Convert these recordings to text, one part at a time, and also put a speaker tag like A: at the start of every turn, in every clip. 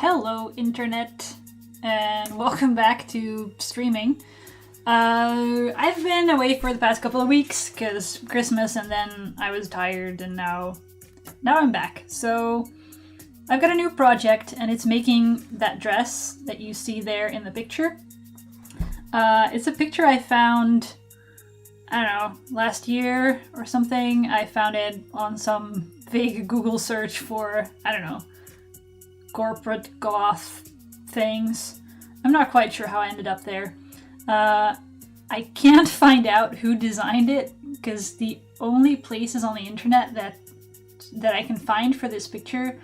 A: Hello internet, and welcome back to streaming. I've been away for the past couple of weeks because Christmas, and then I was tired, and now I'm back. So I've got a new project, and it's making that dress that you see there in the picture. It's a picture I found, I don't know, last year or something. I found it on some vague Google search for, I don't know, corporate goth things. I'm not quite sure how I ended up there. I can't find out who designed it because the only places on the internet that I can find for this picture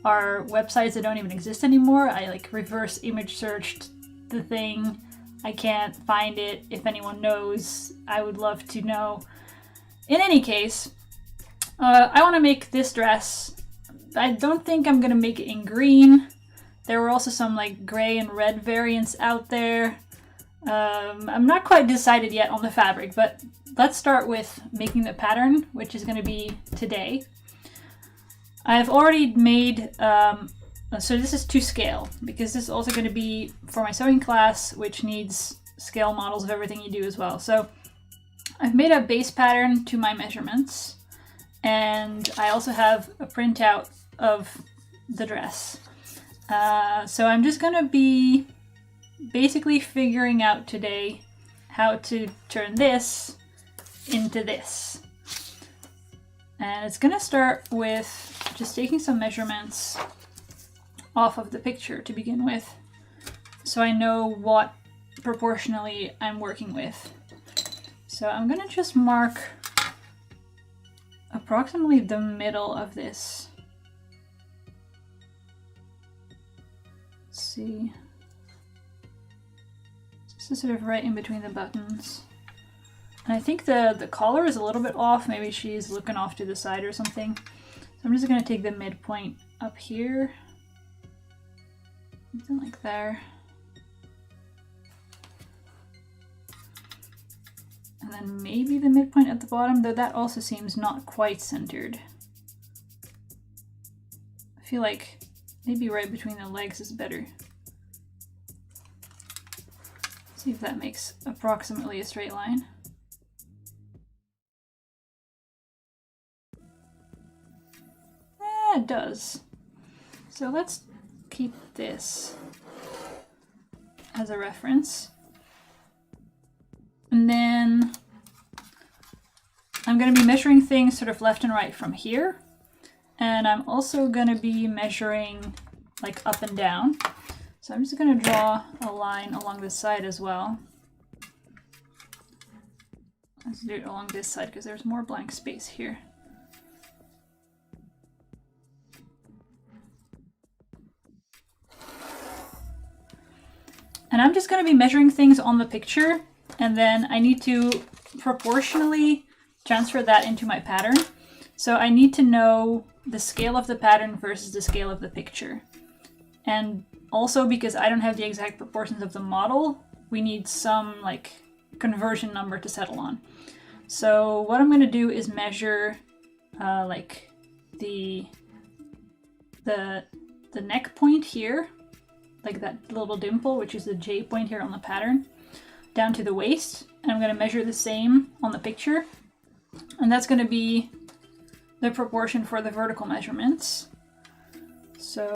A: are websites that don't even exist anymore. I like reverse image searched the thing. I can't find it. If anyone knows, I would love to know. In any case, I want to make this dress. I don't think I'm gonna make it in green. There were also some like gray and red variants out there. I'm not quite decided yet on the fabric, but let's start with making the pattern, which is gonna be today. I've already made, so this is to scale, because this is also gonna be for my sewing class, which needs scale models of everything you do as well. So I've made a base pattern to my measurements, and I also have a printout of the dress. So I'm just gonna be basically figuring out today how to turn this into this. And it's gonna start with just taking some measurements off of the picture to begin with, so I know what proportionally I'm working with. So I'm gonna just mark approximately the middle of this. Let's see. This is sort of right in between the buttons. And I think the collar is a little bit off. Maybe she's looking off to the side or something. So I'm just gonna take the midpoint up here. Something like there. And then maybe the midpoint at the bottom, though that also seems not quite centered. I feel like maybe right between the legs is better. See if that makes approximately a straight line. It does. So let's keep this as a reference. And then I'm going to be measuring things sort of left and right from here. And I'm also going to be measuring like up and down. So I'm just going to draw a line along this side as well. Let's do it along this side because there's more blank space here. And I'm just going to be measuring things on the picture, and then I need to proportionally transfer that into my pattern. So I need to know the scale of the pattern versus the scale of the picture. And also, because I don't have the exact proportions of the model, we need some like conversion number to settle on. So what I'm going to do is measure like the neck point here, like that little dimple, which is the J point here on the pattern, down to the waist. And I'm going to measure the same on the picture. And that's going to be the proportion for the vertical measurements. So,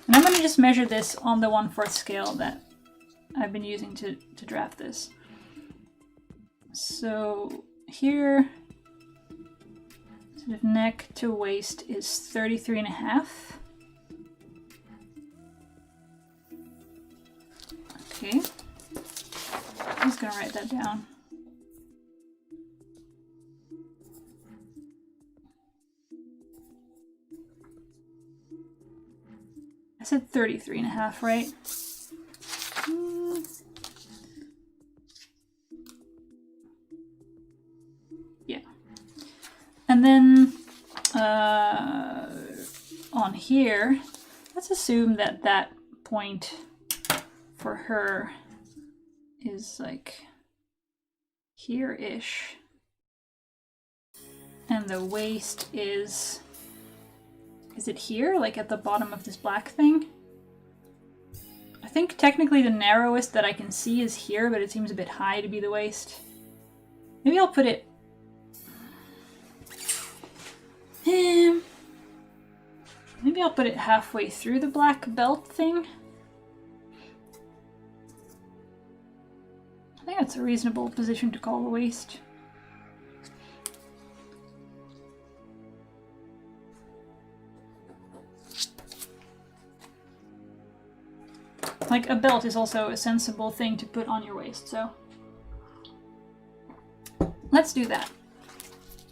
A: and I'm going to just measure this on the 1/4 scale that I've been using to draft this. So here, sort of neck to waist is 33.5. Okay, I'm just gonna write that down. I said 33.5, right? Yeah. And then on here, let's assume that that point for her is like here-ish. And the waist is Is it here, like at the bottom of this black thing? I think technically the narrowest that I can see is here, but it seems a bit high to be the waist. Maybe I'll put it... maybe I'll put it halfway through the black belt thing. I think that's a reasonable position to call the waist. Like, a belt is also a sensible thing to put on your waist, so let's do that.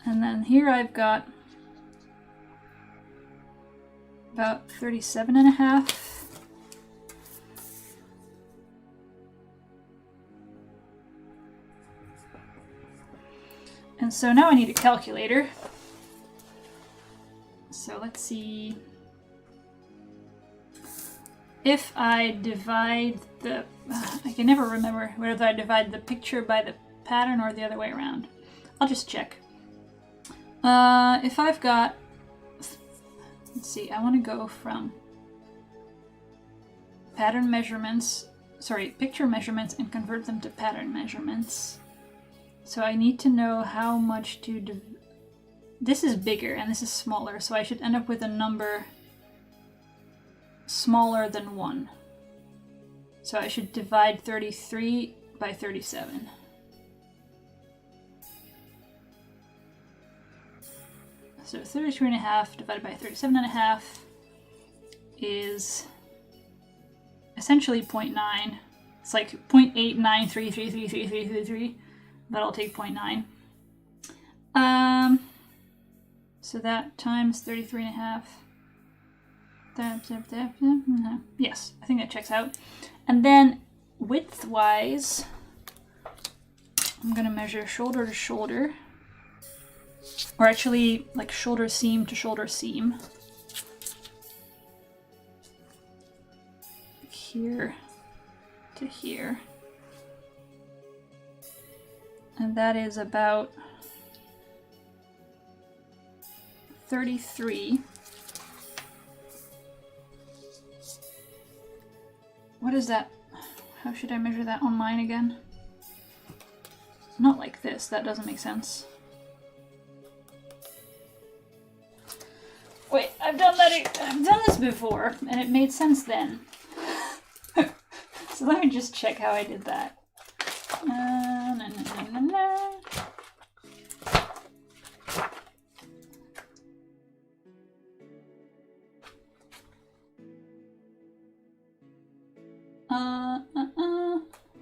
A: And then here I've got about 37.5. And so now I need a calculator. So let's see. If I divide the... I can never remember whether I divide the picture by the pattern or the other way around. I'll just check. If I've got... Let's see, I want to go from pattern measurements... Sorry, picture measurements and convert them to pattern measurements. So I need to know how much to... This is bigger and this is smaller, so I should end up with a number smaller than 1. So I should divide 33 by 37. So 33.5 divided by 37.5 is essentially 0.9. It's like 0.89333333, but I'll take 0.9. So that times 33.5. Yes, I think that checks out. And then width-wise, I'm gonna measure shoulder to shoulder, or actually like shoulder seam to shoulder seam. Here to here. And that is about 33. What is that? How should I measure that on mine again? Not like this, that doesn't make sense. Wait, I've done this before, and it made sense then. So let me just check how I did that.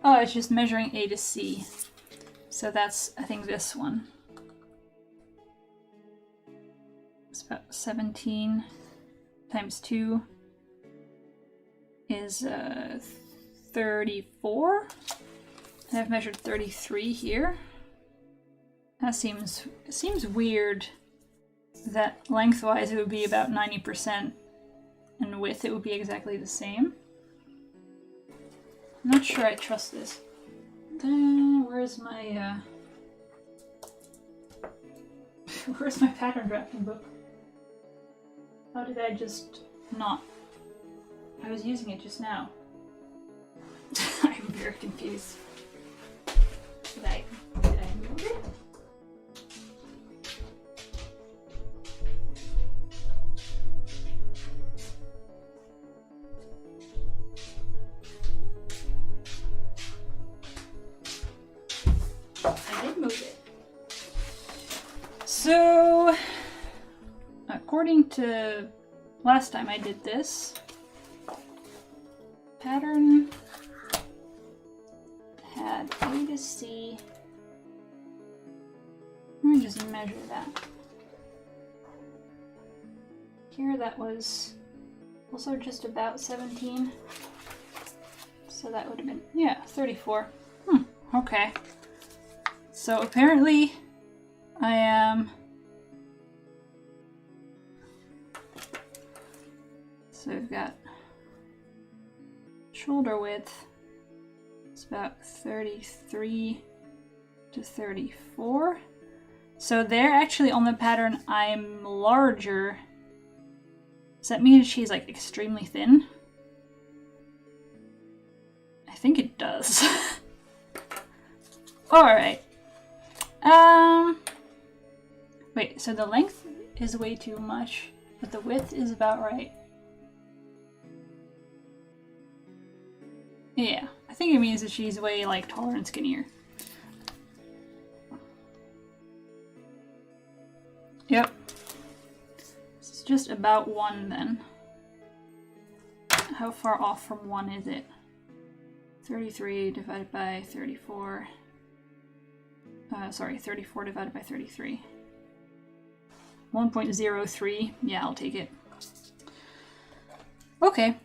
A: Oh, it's just measuring A to C. So that's, I think, this one. It's about 17 times 2 is 34. And I've measured 33 here. That seems weird that lengthwise it would be about 90% and width it would be exactly the same. I'm not sure I trust this. Where's my where's my pattern drafting book? How did I just not? I was using it just now. I'm very confused. Did I move it? So, according to last time I did this, pattern had A to C. Let me just measure that. Here that was also just about 17. So that would have been, yeah, 34. Okay. So apparently I am... So we've got shoulder width. It's about 33 to 34. So there, actually on the pattern, I'm larger Does that mean she's like extremely thin? I think it does. Alright. Wait, so the length is way too much, but the width is about right. Yeah, I think it means that she's way like taller and skinnier. Yep. It's just about 1 then. How far off from 1 is it? 33 divided by 34. Sorry, 34 divided by 33. 1.03. Yeah, I'll take it. Okay.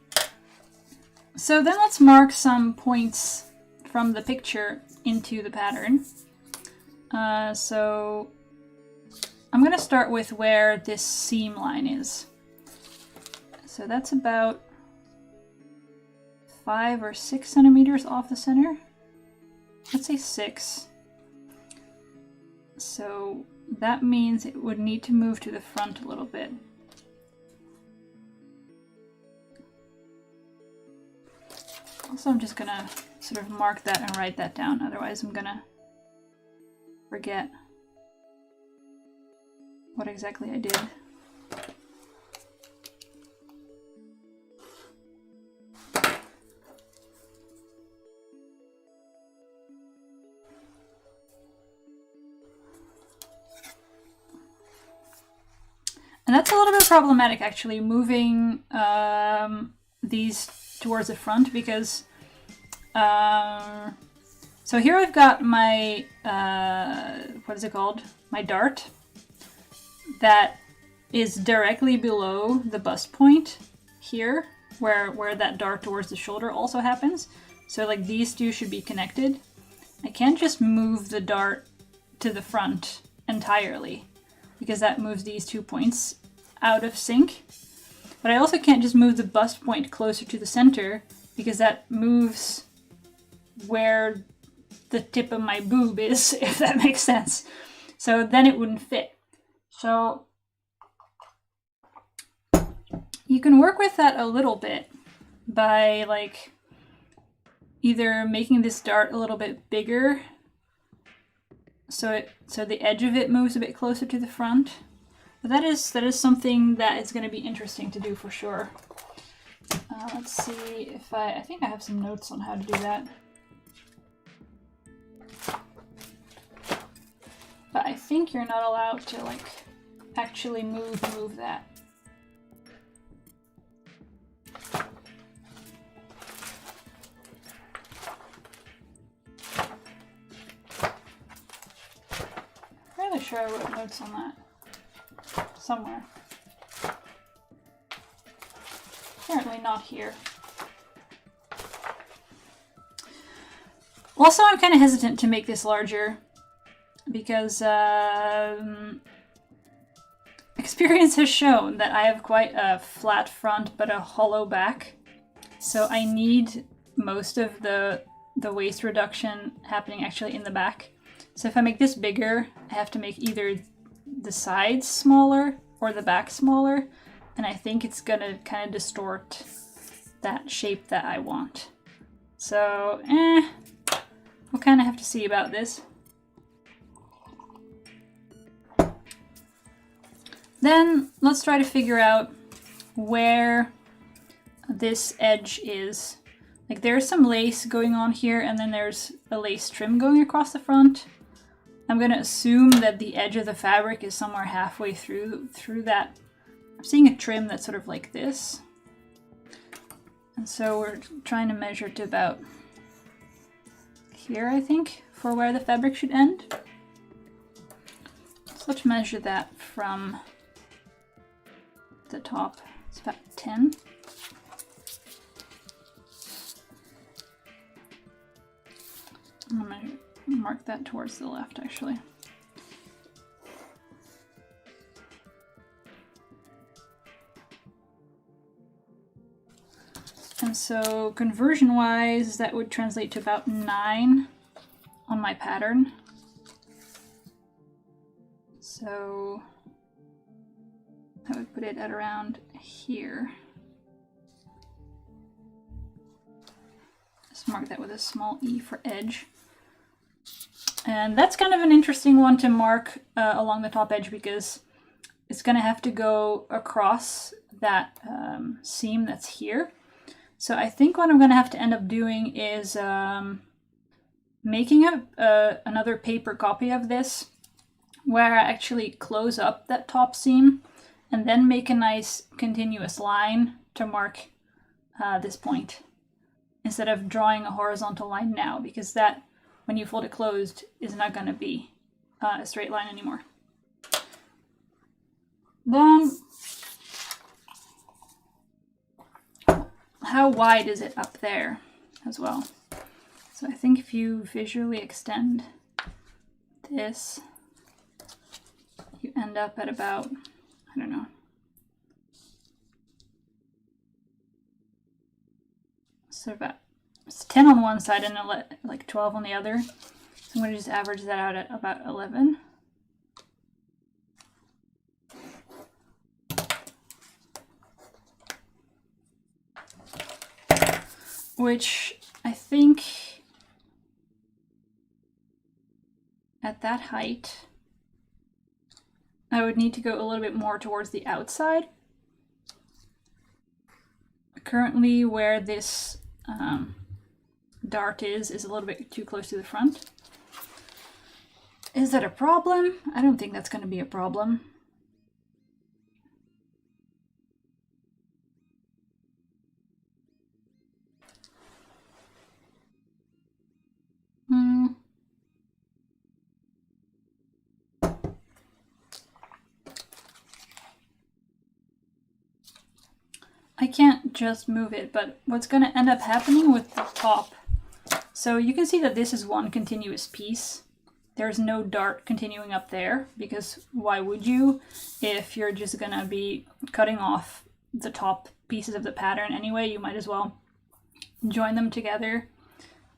A: So then let's mark some points from the picture into the pattern. So I'm going to start with where this seam line is. So that's about 5 or 6 centimeters off the center. Let's say 6. So that means it would need to move to the front a little bit. Also, I'm just gonna sort of mark that and write that down, otherwise I'm gonna forget what exactly I did. And that's a little bit problematic, actually, moving these towards the front, because so here I've got my what is it called? My dart that is directly below the bust point here, where that dart towards the shoulder also happens. So like these two should be connected. I can't just move the dart to the front entirely, because that moves these 2 points out of sync. But I also can't just move the bust point closer to the center, because that moves where the tip of my boob is, if that makes sense. So then it wouldn't fit. So you can work with that a little bit by like either making this dart a little bit bigger so the edge of it moves a bit closer to the front. But that is something that is going to be interesting to do for sure. Let's see if I think I have some notes on how to do that. But I think you're not allowed to like actually move that. Fairly sure I wrote notes on that somewhere. Apparently not here. Also, I'm kind of hesitant to make this larger because experience has shown that I have quite a flat front but a hollow back. So I need most of the waist reduction happening actually in the back. So if I make this bigger, I have to make either the sides smaller or the back smaller, and I think it's gonna kind of distort that shape that I want. So, we'll kind of have to see about this. Then let's try to figure out where this edge is. Like there's some lace going on here, and then there's a lace trim going across the front. I'm gonna assume that the edge of the fabric is somewhere halfway through that. I'm seeing a trim that's sort of like this. And so we're trying to measure to about here, I think, for where the fabric should end. So let's measure that from the top. It's about 10. I'm gonna mark that towards the left, actually. And so conversion-wise, that would translate to about 9 on my pattern. So I would put it at around here. Just mark that with a small E for edge. And that's kind of an interesting one to mark along the top edge because it's going to have to go across that seam that's here. So I think what I'm going to have to end up doing is making another paper copy of this where I actually close up that top seam and then make a nice continuous line to mark this point instead of drawing a horizontal line now, because that, when you fold it closed, is not going to be a straight line anymore. Then, how wide is it up there as well? So I think if you visually extend this, you end up at about, I don't know, so about it's 10 on one side and like 12 on the other. So I'm going to just average that out at about 11. Which I think at that height, I would need to go a little bit more towards the outside. Currently where this dart is a little bit too close to the front. Is that a problem? I don't think that's going to be a problem. I can't just move it, but what's going to end up happening with the top, so you can see that this is one continuous piece. There's no dart continuing up there, because why would you if you're just going to be cutting off the top pieces of the pattern anyway? You might as well join them together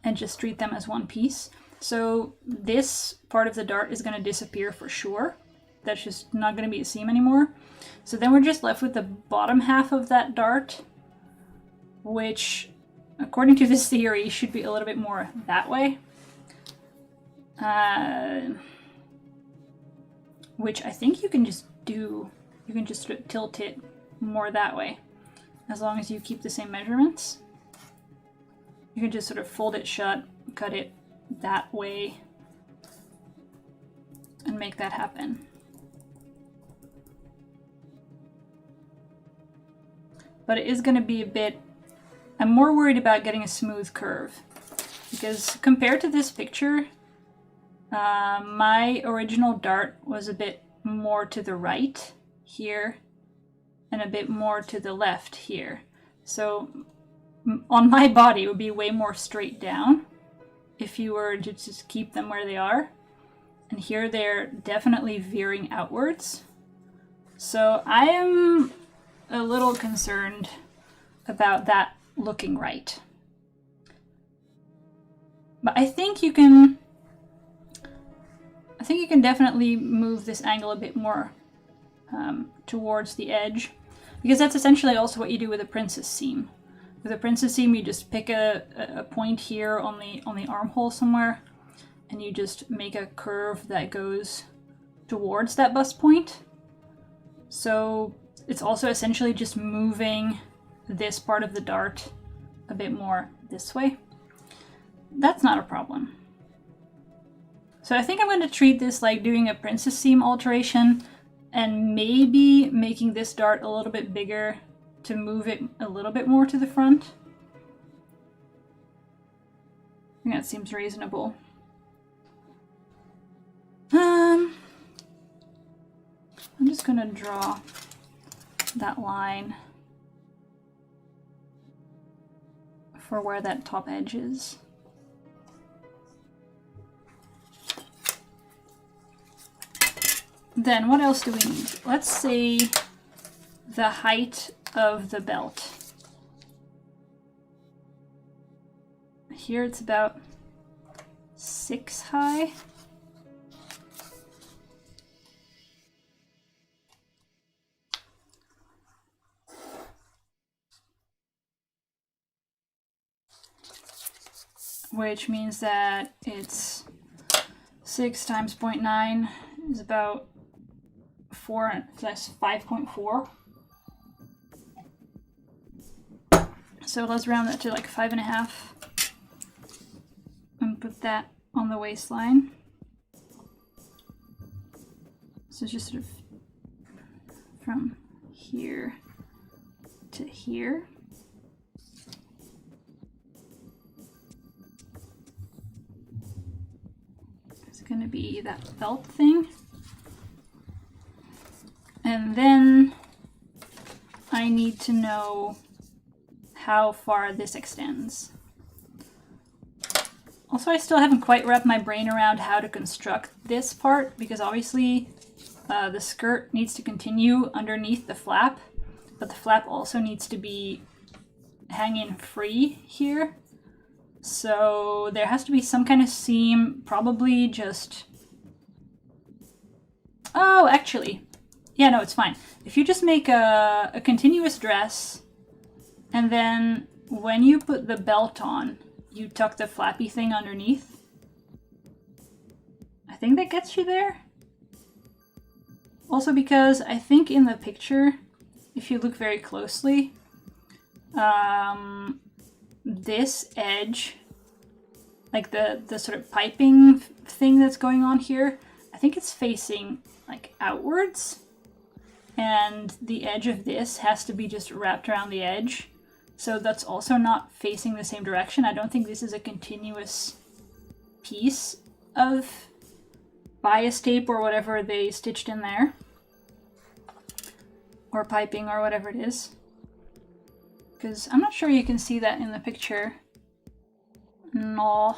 A: and just treat them as one piece. So this part of the dart is going to disappear for sure. That's just not going to be a seam anymore. So then we're just left with the bottom half of that dart, which, according to this theory, should be a little bit more that way. Which I think you can just do, you can just sort of tilt it more that way, as long as you keep the same measurements. You can just sort of fold it shut, cut it that way, and make that happen. But it is going to be a bit, I'm more worried about getting a smooth curve, because compared to this picture, my original dart was a bit more to the right here and a bit more to the left here. So on my body it would be way more straight down if you were to just keep them where they are. And here they're definitely veering outwards. So I am a little concerned about that looking right. But I think you can definitely move this angle a bit more towards the edge, because that's essentially also what you do with a princess seam. With a princess seam, you just pick a point here on the armhole somewhere, and you just make a curve that goes towards that bust point. So it's also essentially just moving this part of the dart a bit more this way. That's not a problem. So I think I'm going to treat this like doing a princess seam alteration, and maybe making this dart a little bit bigger to move it a little bit more to the front. I think that seems reasonable. I'm just going to draw that line for where that top edge is. Then what else do we need? Let's say the height of the belt. Here it's about 6 high. which means that it's 6 times 0.9 is about 4, that's 5.4. So let's round that to like 5.5 and put that on the waistline. So just sort of from here to here. It's going to be that belt thing. And then I need to know how far this extends. Also, I still haven't quite wrapped my brain around how to construct this part, because obviously the skirt needs to continue underneath the flap, but the flap also needs to be hanging free here. So there has to be some kind of seam, probably just... Oh, actually, yeah, no, it's fine. If you just make a continuous dress, and then when you put the belt on, you tuck the flappy thing underneath. I think that gets you there. Also because I think in the picture, if you look very closely, this edge, like the sort of piping thing that's going on here, I think it's facing like outwards. And the edge of this has to be just wrapped around the edge. So that's also not facing the same direction. I don't think this is a continuous piece of bias tape or whatever they stitched in there. Or piping or whatever it is. Because I'm not sure you can see that in the picture. No.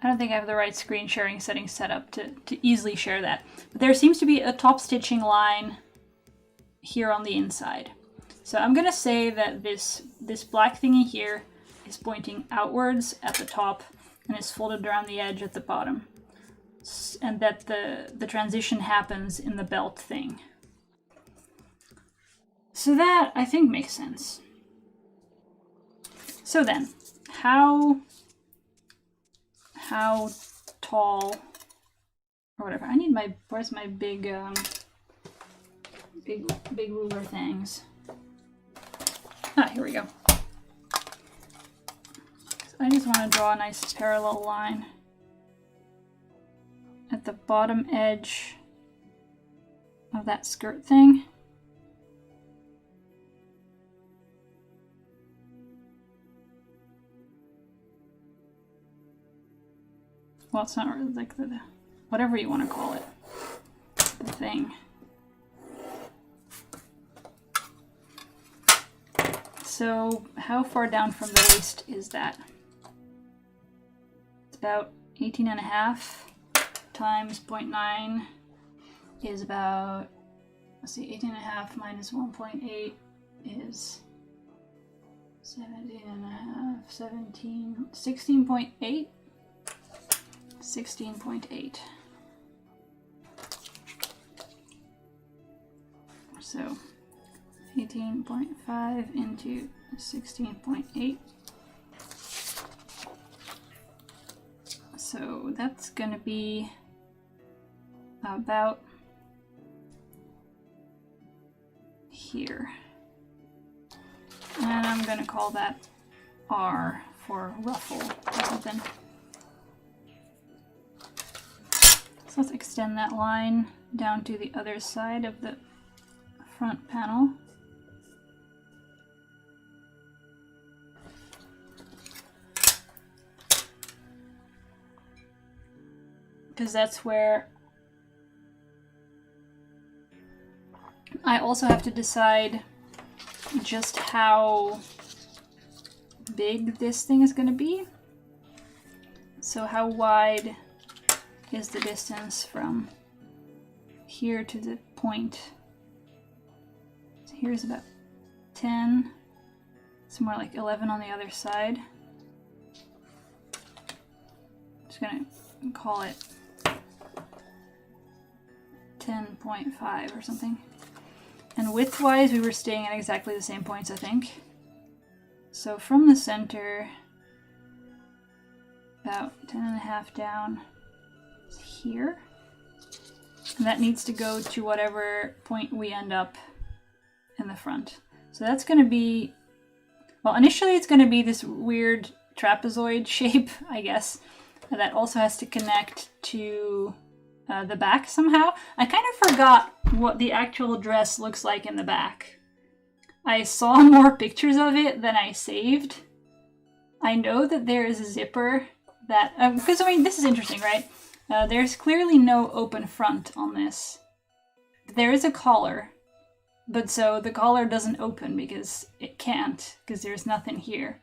A: I don't think I have the right screen sharing settings set up to easily share that. But there seems to be a top stitching line here on the inside. So I'm going to say that this black thingy here is pointing outwards at the top and is folded around the edge at the bottom. And that the transition happens in the belt thing. So that, I think, makes sense. So then, how tall, or whatever. I need my, where's my big ruler things? Ah, here we go. So I just want to draw a nice parallel line at the bottom edge of that skirt thing. Well, it's not really like the whatever you want to call it, the thing. So how far down from the waist is that? It's about 18.5 times 0.9 is about, let's see, 18.5 minus 1.8 is 17.5, 17, 16.8. 16.8. So 18.5 into 16.8. So that's going to be about here. And I'm going to call that R for ruffle or something. So let's extend that line down to the other side of the front panel. Because that's where I also have to decide just how big this thing is going to be. So how wide is the distance from here to the point. So here's about 10. It's more like 11 on the other side. Just gonna call it 10.5 or something. And And width-wise, we were staying at exactly the same points, I think. So from the center, about 10.5 down here. And that needs to go to whatever point we end up in the front. So that's going to be, well, initially it's going to be this weird trapezoid shape, I guess, that also has to connect to the back somehow. I kind of forgot what the actual dress looks like in the back. I saw more pictures of it than I saved. I know that there is a zipper that, because I mean, this is interesting, right? There's clearly no open front on this. There is a collar, but so the collar doesn't open because it can't, because there's nothing here.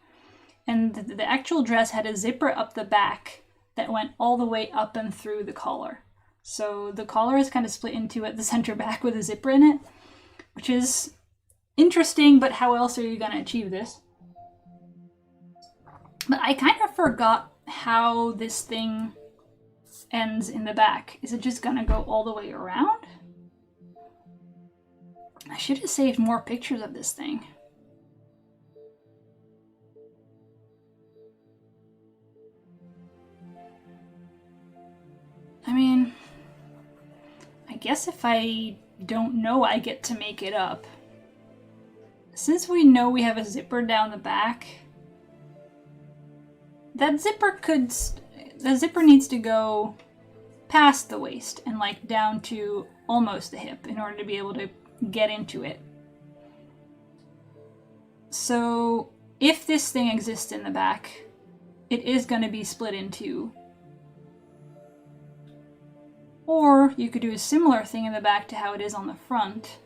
A: And the actual dress had a zipper up the back that went all the way up and through the collar. So the collar is kind of split into at the center back with a zipper in it, which is interesting, but how else are you going to achieve this? But I kind of forgot how this thing ends in the back. Is it just going to go all the way around? I should have saved more pictures of this thing. I mean, I guess if I don't know, I get to make it up. Since we know we have a zipper down the back, that zipper needs to go past the waist and like down to almost the hip in order to be able to get into it. So if this thing exists in the back, it is going to be split in two. Or you could do a similar thing in the back to how it is on the front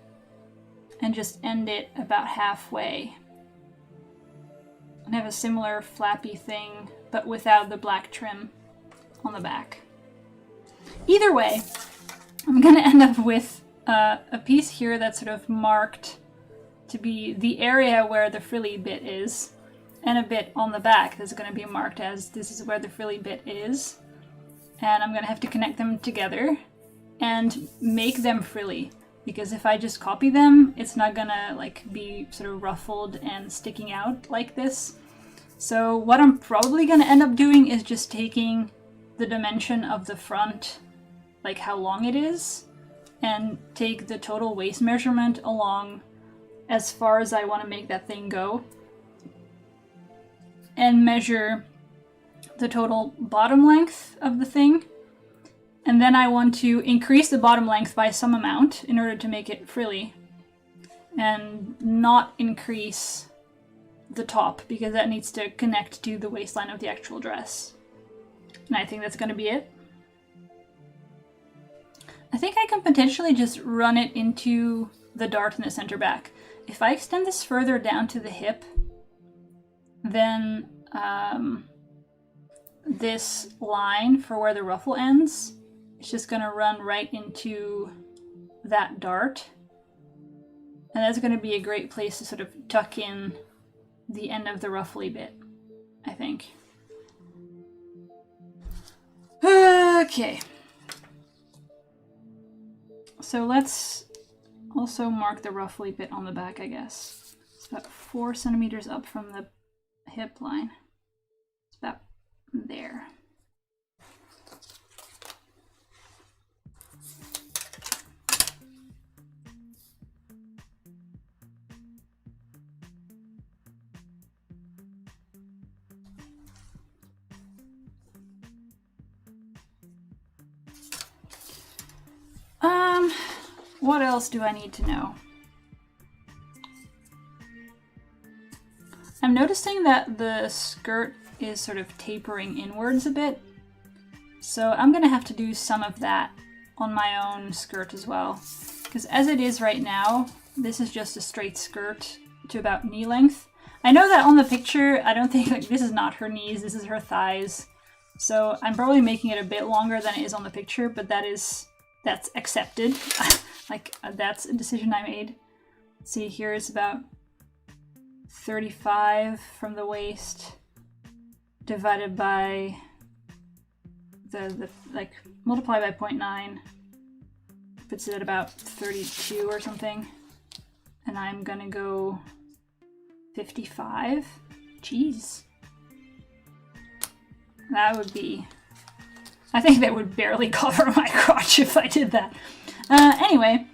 A: and just end it about halfway. And have a similar flappy thing, but without the black trim on the back. Either way, I'm gonna end up with a piece here that's sort of marked to be the area where the frilly bit is, and a bit on the back that's gonna be marked as this is where the frilly bit is. And I'm gonna have to connect them together and make them frilly, because if I just copy them, it's not gonna like be sort of ruffled and sticking out like this. So what I'm probably gonna end up doing is just taking the dimension of the front, like how long it is, and take the total waist measurement along as far as I want to make that thing go, and measure the total bottom length of the thing, and then I want to increase the bottom length by some amount in order to make it frilly, and not increase the top because that needs to connect to the waistline of the actual dress. And I think that's going to be it. I think I can potentially just run it into the dart in the center back. If I extend this further down to the hip, then this line for where the ruffle ends is just going to run right into that dart. And that's going to be a great place to sort of tuck in the end of the ruffly bit, I think. Okay. So let's also mark the ruffly bit on the back, I guess. It's about 4 centimeters up from the hip line. It's about there. What else do I need to know? I'm noticing that the skirt is sort of tapering inwards a bit, so I'm gonna have to do some of that on my own skirt as well. Because as it is right now, this is just a straight skirt to about knee length. I know that on the picture, I don't think, like, this is not her knees, this is her thighs. So I'm probably making it a bit longer than it is on the picture, but that's accepted. Like, that's a decision I made. Let's see, here it's about 35 from the waist divided by the like, multiply by 0.9, puts it at about 32 or something. And I'm gonna go 55. Jeez. That would be... I think that would barely cover my crotch if I did that. Anyway.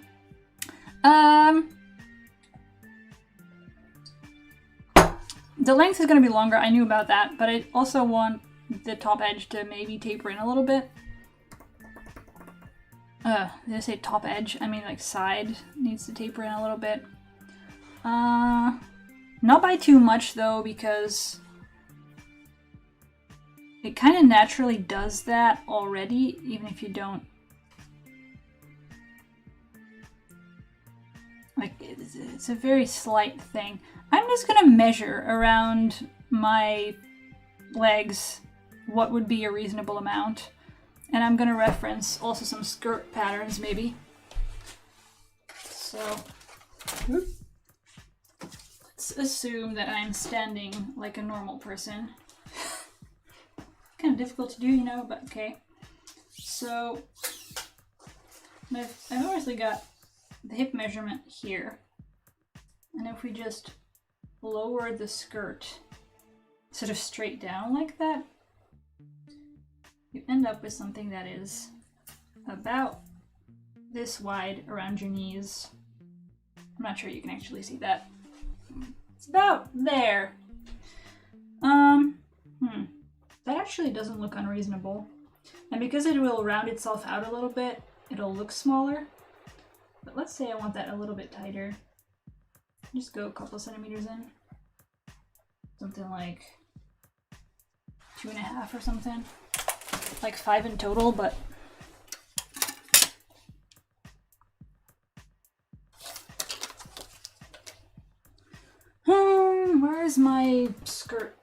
A: The length is going to be longer, I knew about that, but I also want the top edge to maybe taper in a little bit. Did I say top edge? I mean like side needs to taper in a little bit. Not by too much though, because it kind of naturally does that already, even if you don't. Like, it's a very slight thing. I'm just gonna measure around my legs what would be a reasonable amount. And I'm gonna reference also some skirt patterns, maybe. So, let's assume that I'm standing like a normal person. Kind of difficult to do, you know, but okay. So, I've obviously got the hip measurement here. And if we just lower the skirt sort of straight down like that, you end up with something that is about this wide around your knees. I'm not sure you can actually see that. It's about there. That actually doesn't look unreasonable. And because it will round itself out a little bit, it'll look smaller. But let's say I want that a little bit tighter. Just go a couple centimeters in. Something like 2.5 or something. Like 5 in total, but where's my skirt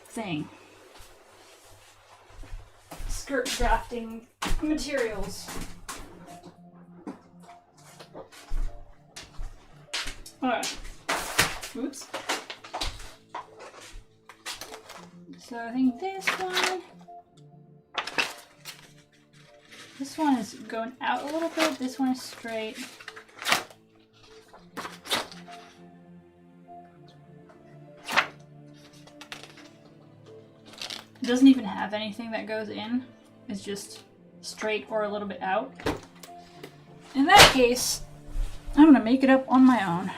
A: thing? Skirt drafting materials. Alright. Oops. So I think this one is going out a little bit, this one is straight. It doesn't even have anything that goes in, it's just straight or a little bit out. In that case, I'm gonna make it up on my own.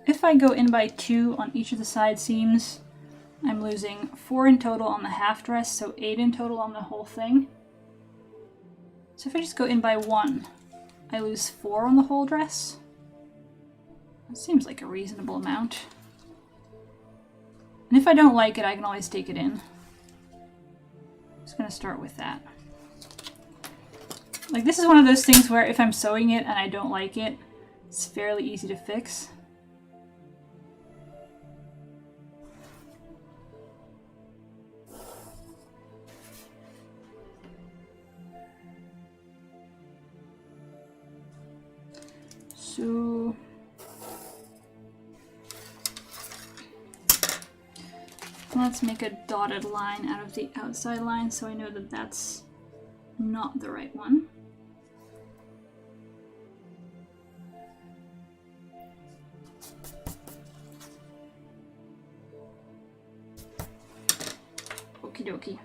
A: If I go in by 2 on each of the side seams, I'm losing 4 in total on the half dress, so 8 in total on the whole thing. So if I just go in by 1, I lose 4 on the whole dress. That seems like a reasonable amount. And if I don't like it, I can always take it in. I'm just gonna start with that. Like, this is one of those things where if I'm sewing it and I don't like it, it's fairly easy to fix. So let's make a dotted line out of the outside line so I know that that's not the right one. Okie dokie.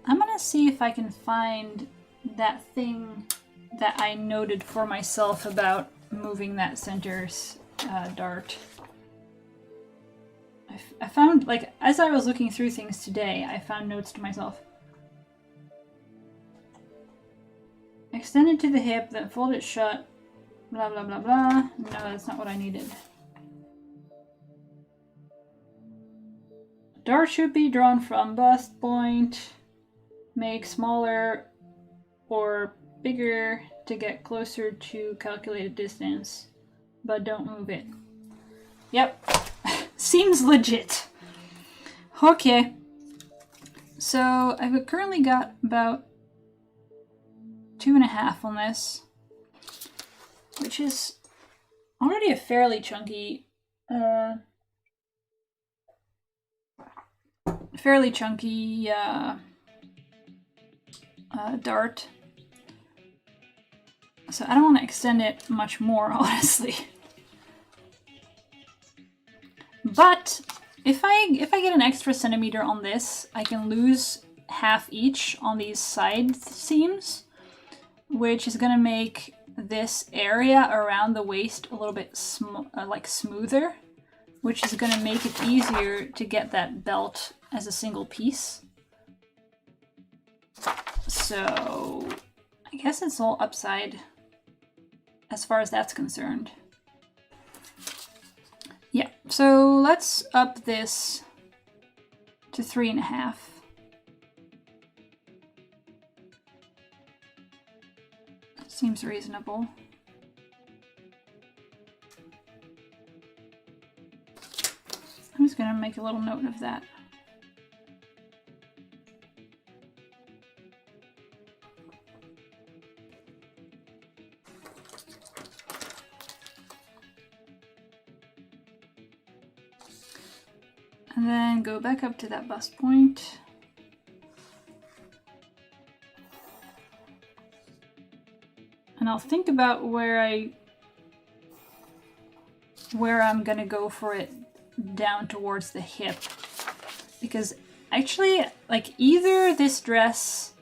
A: I'm gonna see if I can find that thing that I noted for myself about moving that center dart. I found, like, as I was looking through things today, I found notes to myself. Extend it to the hip, then fold it shut, blah blah blah blah. No, that's not what I needed. Dart should be drawn from bust point. Make smaller or bigger to get closer to calculated distance, but don't move it. Yep, seems legit. Okay, so I've currently got about 2.5 on this, which is already a fairly chunky fairly chunky dart. So I don't want to extend it much more, honestly. But if I get an extra centimeter on this, I can lose half each on these side seams, which is gonna make this area around the waist a little bit smoother, which is gonna make it easier to get that belt as a single piece. So I guess it's all upside as far as that's concerned. Yeah, so let's up this to 3.5. Seems reasonable. I'm just gonna make a little note of that. And then go back up to that bust point. And I'll think about where I'm gonna go for it down towards the hip. Because actually, like, either this dress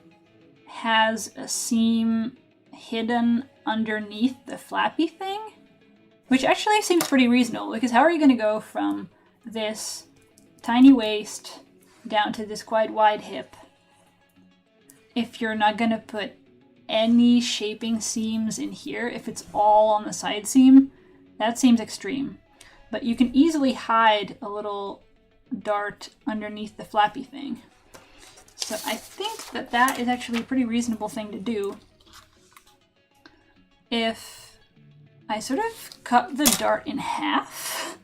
A: has a seam hidden underneath the flappy thing, which actually seems pretty reasonable, because how are you gonna go from this tiny waist down to this quite wide hip if you're not gonna put any shaping seams in here? If it's all on the side seam, that seems extreme. But you can easily hide a little dart underneath the flappy thing. So I think that that is actually a pretty reasonable thing to do. If I sort of cut the dart in half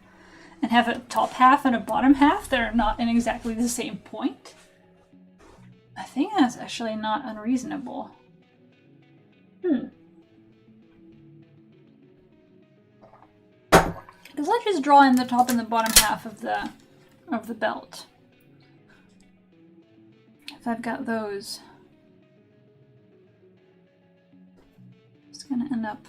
A: and have a top half and a bottom half that are not in exactly the same point, I think that's actually not unreasonable. Because let's just draw in the top and the bottom half of the belt. If I've got those, it's gonna end up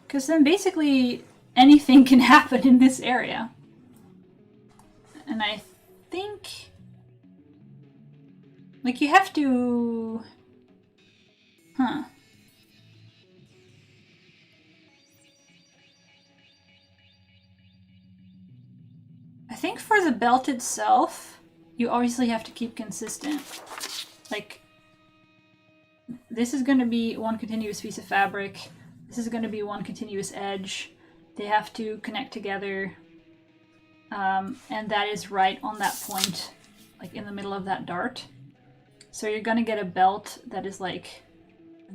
A: because then basically anything can happen in this area. And I think, like, you have to, I think for the belt itself, you obviously have to keep consistent. Like, this is going to be one continuous piece of fabric. This is going to be one continuous edge. They have to connect together. And that is right on that point, like in the middle of that dart. So you're going to get a belt that is like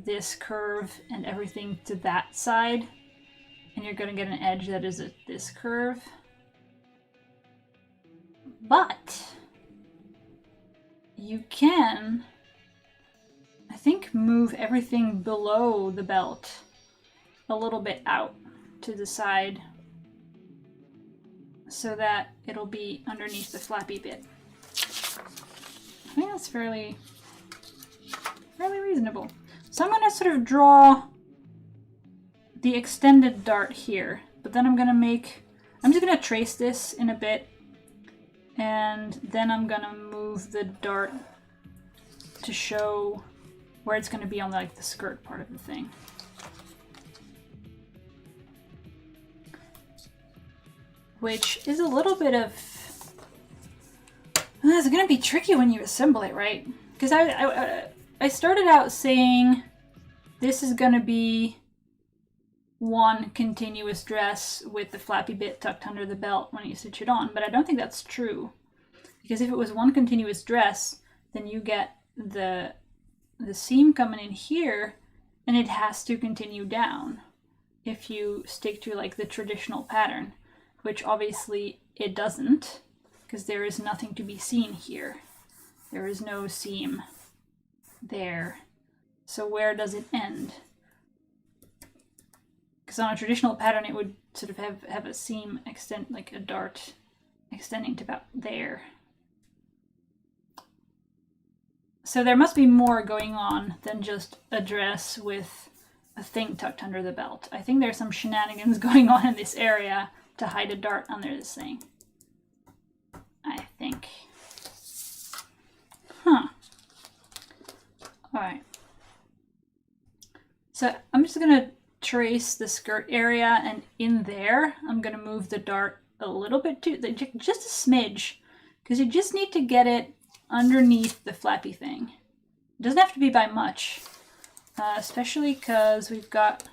A: this curve and everything to that side. And you're going to get an edge that is at this curve. But you can, I think, move everything below the belt a little bit out to the side so that it'll be underneath the flappy bit. I think that's fairly reasonable. So I'm going to sort of draw the extended dart here, but then I'm just going to trace this in a bit, and then I'm going to move the dart to show where it's going to be on like the skirt part of the thing. Which is a little bit of, it's going to be tricky when you assemble it, right? Because I started out saying this is going to be one continuous dress with the flappy bit tucked under the belt when you stitch it on, but I don't think that's true. Because if it was one continuous dress, then you get the seam coming in here, and it has to continue down if you stick to like the traditional pattern. which obviously it doesn't, because there is nothing to be seen here. There is no seam there. So where does it end? Because on a traditional pattern, it would sort of have a seam extend, like a dart extending to about there. So there must be more going on than just a dress with a thing tucked under the belt. I think there's some shenanigans going on in this area to hide a dart under this thing. I think. Huh. Alright. So I'm just going to trace the skirt area, and in there I'm going to move the dart a little bit too, just a smidge, because you just need to get it underneath the flappy thing. It doesn't have to be by much, especially because we've got,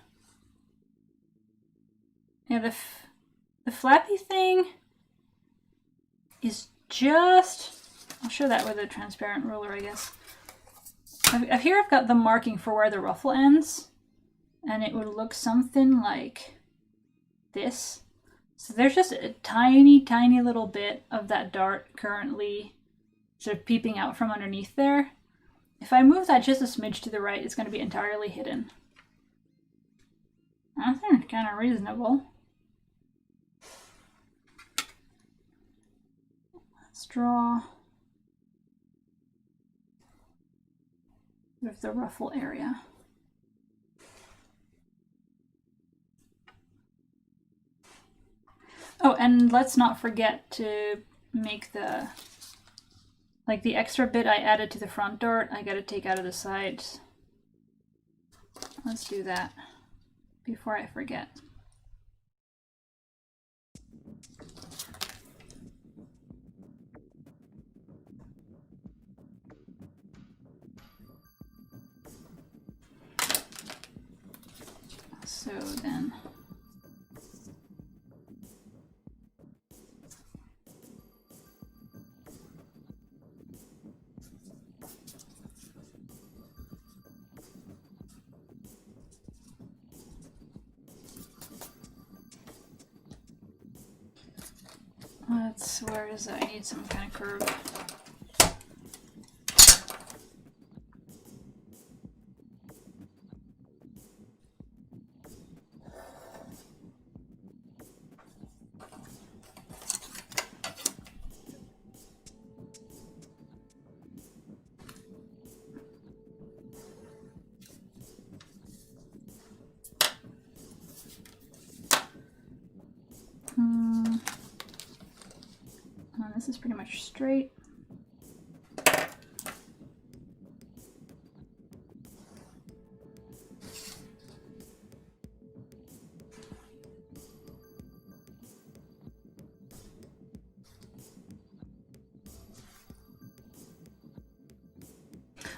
A: yeah, the flappy thing is just, I'll show that with a transparent ruler, I guess. Here I've got the marking for where the ruffle ends, and it would look something like this. So there's just a tiny, tiny little bit of that dart currently sort of peeping out from underneath there. If I move that just a smidge to the right, it's going to be entirely hidden. I think it's kind of reasonable. Let's draw with the ruffle area. Oh, and let's not forget to make the, like the extra bit I added to the front dart, I gotta take out of the sides. Let's do that before I forget. So then, where is that? I need some kind of curve. This is pretty much straight.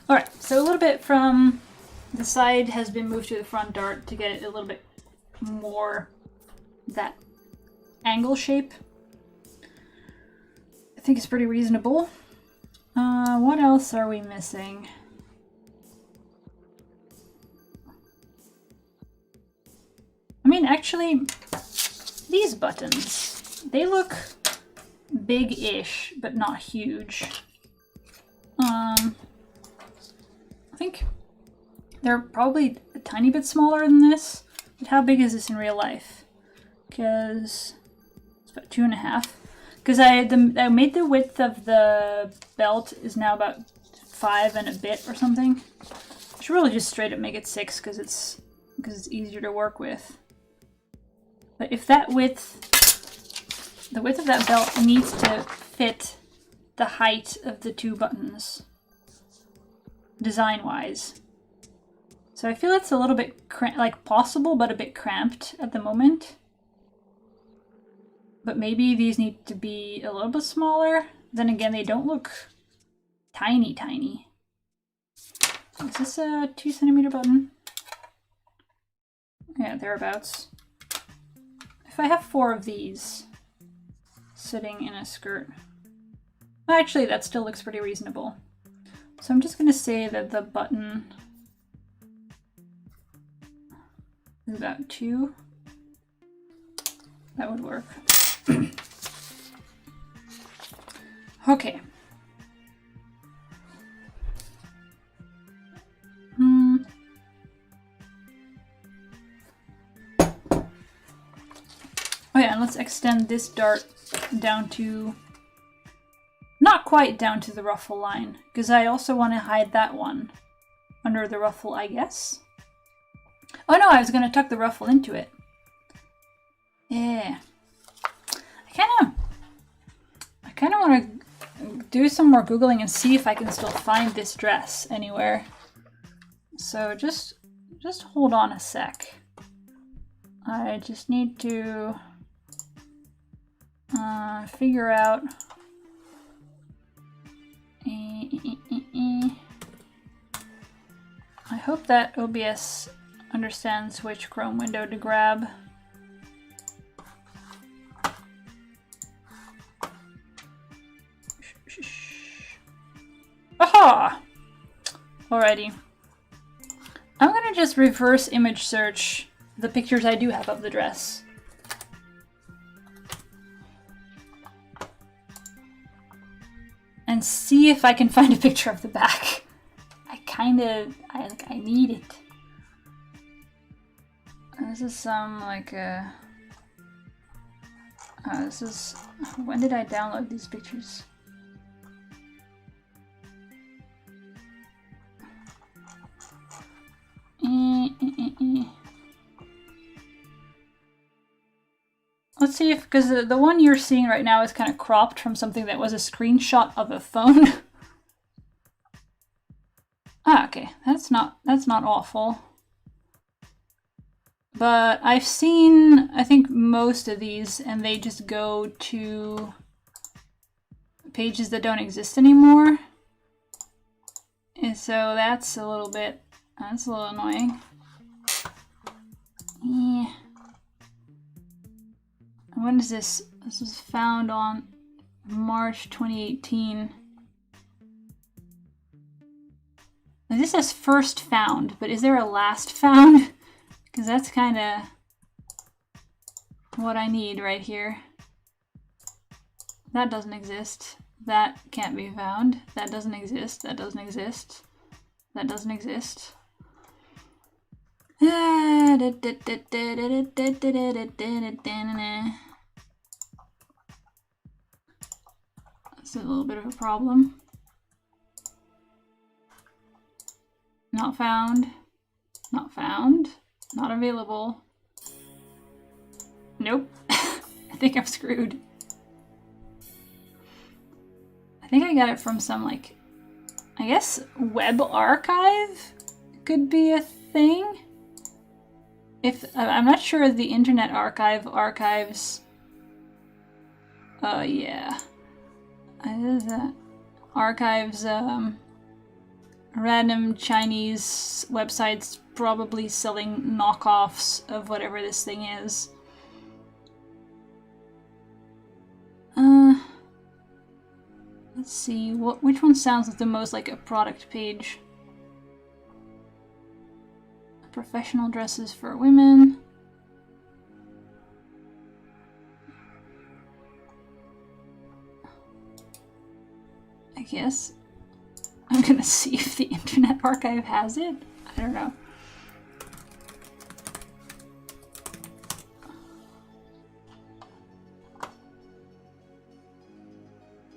A: All right, so a little bit from the side has been moved to the front dart to get it a little bit more that angle shape. I think it's pretty reasonable. What else are we missing? I mean, actually, these buttons, they look big-ish, but not huge. I think they're probably a tiny bit smaller than this. But how big is this in real life? Because it's about 2.5. Because I made the width of the belt is now about 5 and a bit or something. I should really just straight up make it 6 because it's easier to work with. But if that width, the width of that belt needs to fit the height of the two buttons, design-wise. So I feel it's a little bit like possible, but a bit cramped at the moment. But maybe these need to be a little bit smaller. Then again, they don't look tiny, tiny. Is this a 2cm button? Yeah, thereabouts. If I have 4 of these sitting in a skirt, actually that still looks pretty reasonable. So I'm just going to say that the button is about 2. That would work. Okay. Oh yeah, and let's extend this dart down to... Not quite down to the ruffle line, because I also want to hide that one under the ruffle, I guess. Oh no, I was going to tuck the ruffle into it. Yeah. I kind of want to do some more Googling and see if I can still find this dress anywhere. So just hold on a sec. I just need to figure out... I hope that OBS understands which Chrome window to grab. Aha! Alrighty. I'm gonna just reverse image search the pictures I do have of the dress. And see if I can find a picture of the back. I need it. This is some like a... this is... When did I download these pictures? Let's see if, because the one you're seeing right now is kind of cropped from something that was a screenshot of a phone. Ah, okay, that's not awful. But I've seen, I think, most of these, and they just go to pages that don't exist anymore. And so that's a little annoying. Yeah. When is this? This was found on March 2018. Now this says first found, but is there a last found? Because that's kind of what I need right here. That doesn't exist. That can't be found. That doesn't exist. That doesn't exist. That doesn't exist. That's a little bit of a problem. Not found. Not found. Not available. Nope. I think I'm screwed. I think I got it from some, like, I guess web archive could be a thing. If I'm not sure the Internet Archive archives. Yeah. Archives random Chinese websites probably selling knockoffs of whatever this thing is. Let's see, which one sounds the most like a product page? Professional dresses for women. I guess I'm gonna see if the Internet Archive has it. I don't know.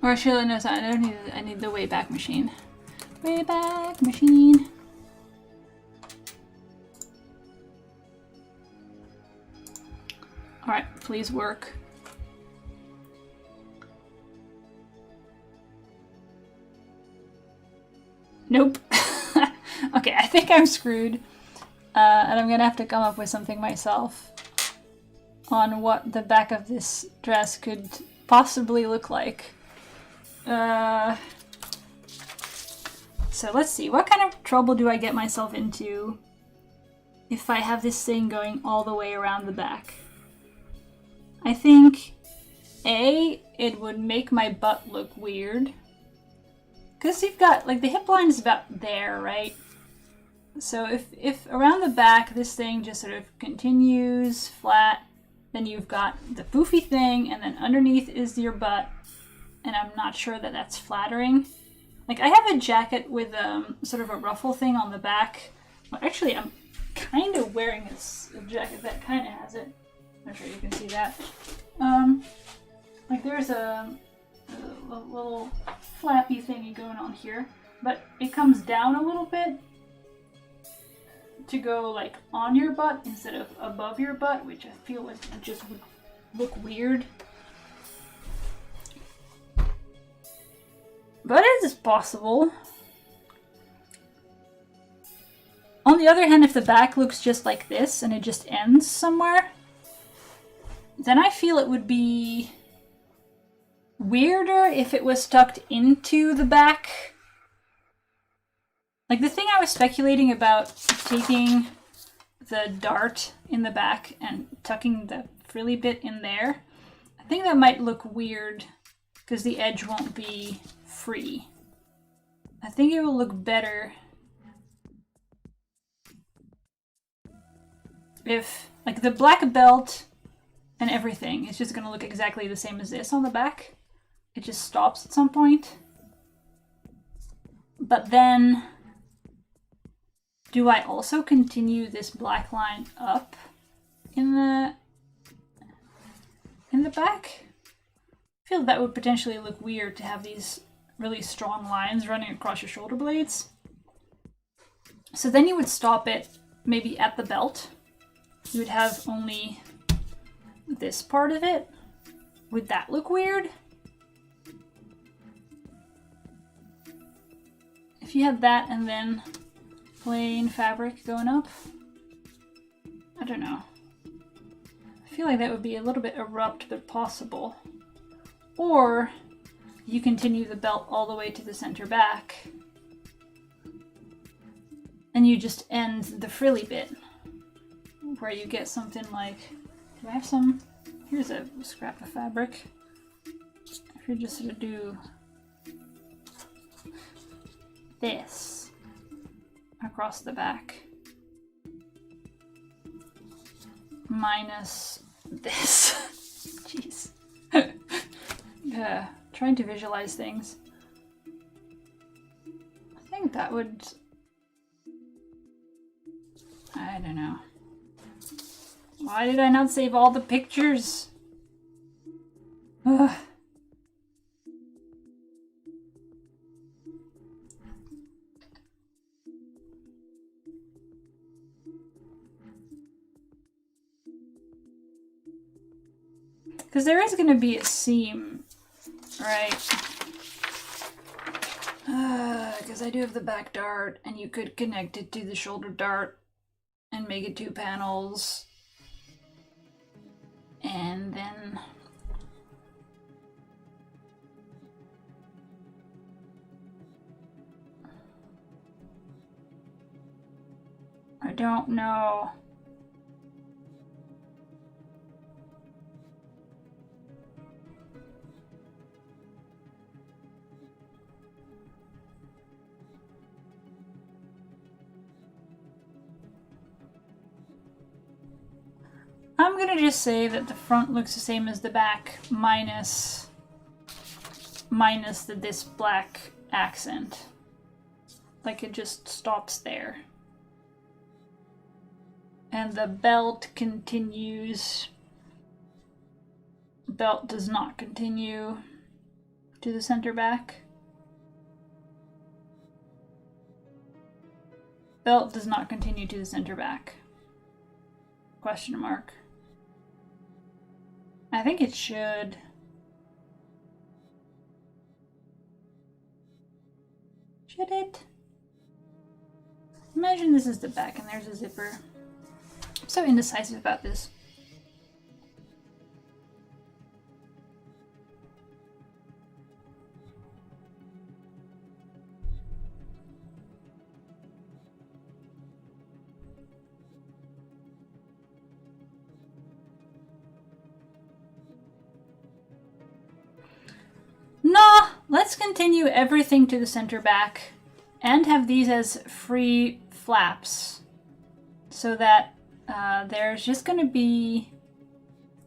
A: Or should I know? I don't need. I need the Wayback Machine. Wayback Machine. All right, please work. Nope. Okay, I think I'm screwed. And I'm gonna have to come up with something myself on what the back of this dress could possibly look like. So let's see, what kind of trouble do I get myself into if I have this thing going all the way around the back? I think, A, it would make my butt look weird. Because you've got, like, the hip line is about there, right? So if around the back this thing just sort of continues flat then you've got the poofy thing, and then underneath is your butt, and I'm not sure that that's flattering. Like, I have a jacket with sort of a ruffle thing on the back. Well, actually, I'm kind of wearing a jacket that kind of has it. I'm sure you can see that. Like, there's a little flappy thingy going on here, but it comes down a little bit to go like on your butt instead of above your butt, which I feel like it just would look weird. But it is possible. On the other hand, if the back looks just like this and it just ends somewhere, then I feel it would be weirder if it was tucked into the back. Like, the thing I was speculating about taking the dart in the back and tucking the frilly bit in there, I think that might look weird because the edge won't be free. I think it will look better if, like, the black belt and everything is just going to look exactly the same as this on the back. It just stops at some point. But then, do I also continue this black line up in the back? I feel that would potentially look weird to have these really strong lines running across your shoulder blades. So then you would stop it maybe at the belt. You would have only this part of it. Would that look weird? If you had that and then plain fabric going up, I don't know. I feel like that would be a little bit abrupt, but possible. Or you continue the belt all the way to the center back and you just end the frilly bit where you get something like, do I have some? Here's a scrap of fabric. If you just sort of do this across the back minus this. Jeez. Trying to visualize things. I think that would, I don't know. Why did I not save all the pictures? Ugh. Because there is going to be a seam, right? Because I do have the back dart, and you could connect it to the shoulder dart and make it 2 panels. And then I don't know. I'm gonna just say that the front looks the same as the back, minus this black accent. Like, it just stops there. And the belt continues. Belt does not continue to the center back. Belt does not continue to the center back. Question mark. I think it should. Should it? Imagine this is the back and there's a zipper. I'm so indecisive about this. No, let's continue everything to the center back and have these as free flaps so that there's just going to be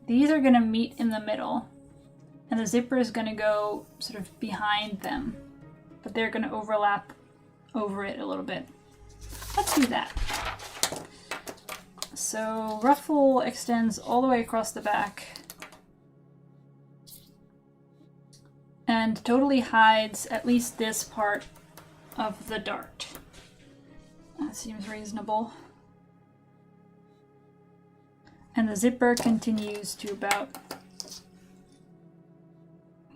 A: these are gonna meet in the middle, and the zipper is gonna go sort of behind them, but they're gonna overlap over it a little bit. Let's do that. So ruffle extends all the way across the back and totally hides at least this part of the dart. That seems reasonable. And the zipper continues to about,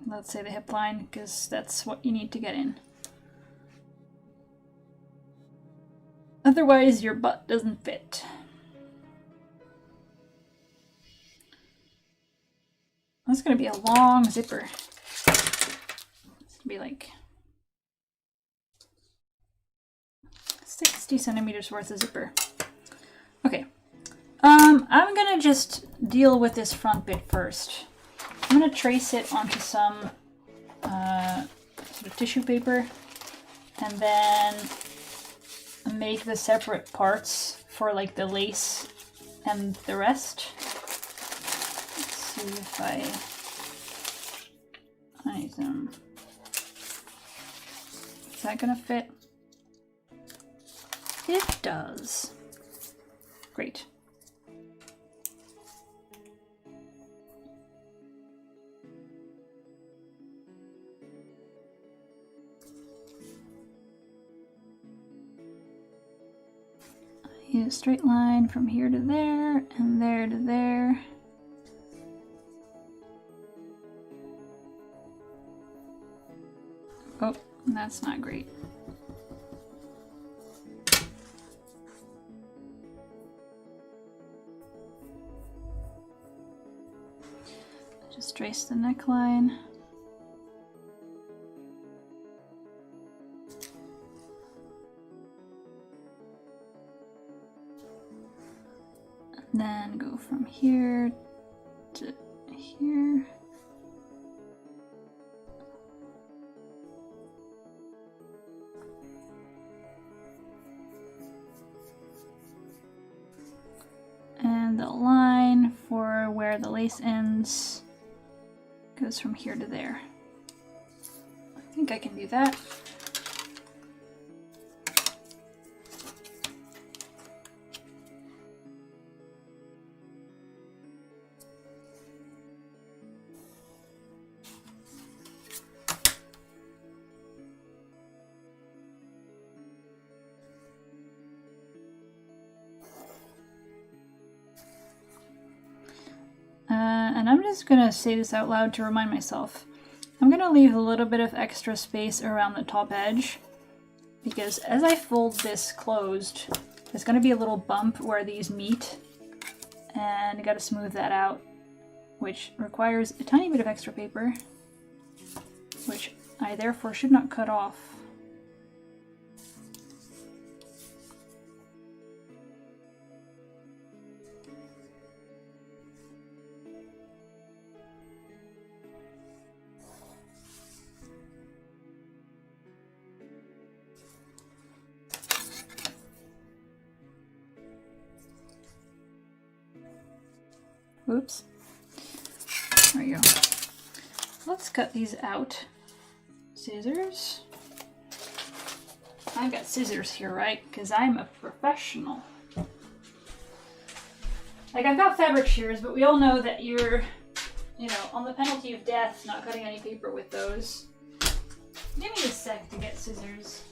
A: let's say, the hip line, because that's what you need to get in. Otherwise, your butt doesn't fit. That's gonna be a long zipper. It's gonna be like 60 centimeters worth of zipper. Okay. I'm gonna just deal with this front bit first. I'm gonna trace it onto some sort of tissue paper and then make the separate parts for like the lace and the rest. Let's see if I find them. Is that gonna fit? It does. Great. Use a straight line from here to there and there to there. Oh, that's not great. Just trace the neckline. Then go from here to here. And the line for where the lace ends goes from here to there. I think I can do that. And I'm just gonna say this out loud to remind myself. I'm gonna leave a little bit of extra space around the top edge because as I fold this closed, there's gonna be a little bump where these meet and I gotta smooth that out, which requires a tiny bit of extra paper, which I therefore should not cut off. Oops. There we go. Let's cut these out. Scissors. I've got scissors here, right? Because I'm a professional. Like, I've got fabric shears, but we all know that you're, on the penalty of death, not cutting any paper with those. Give me a sec to get scissors.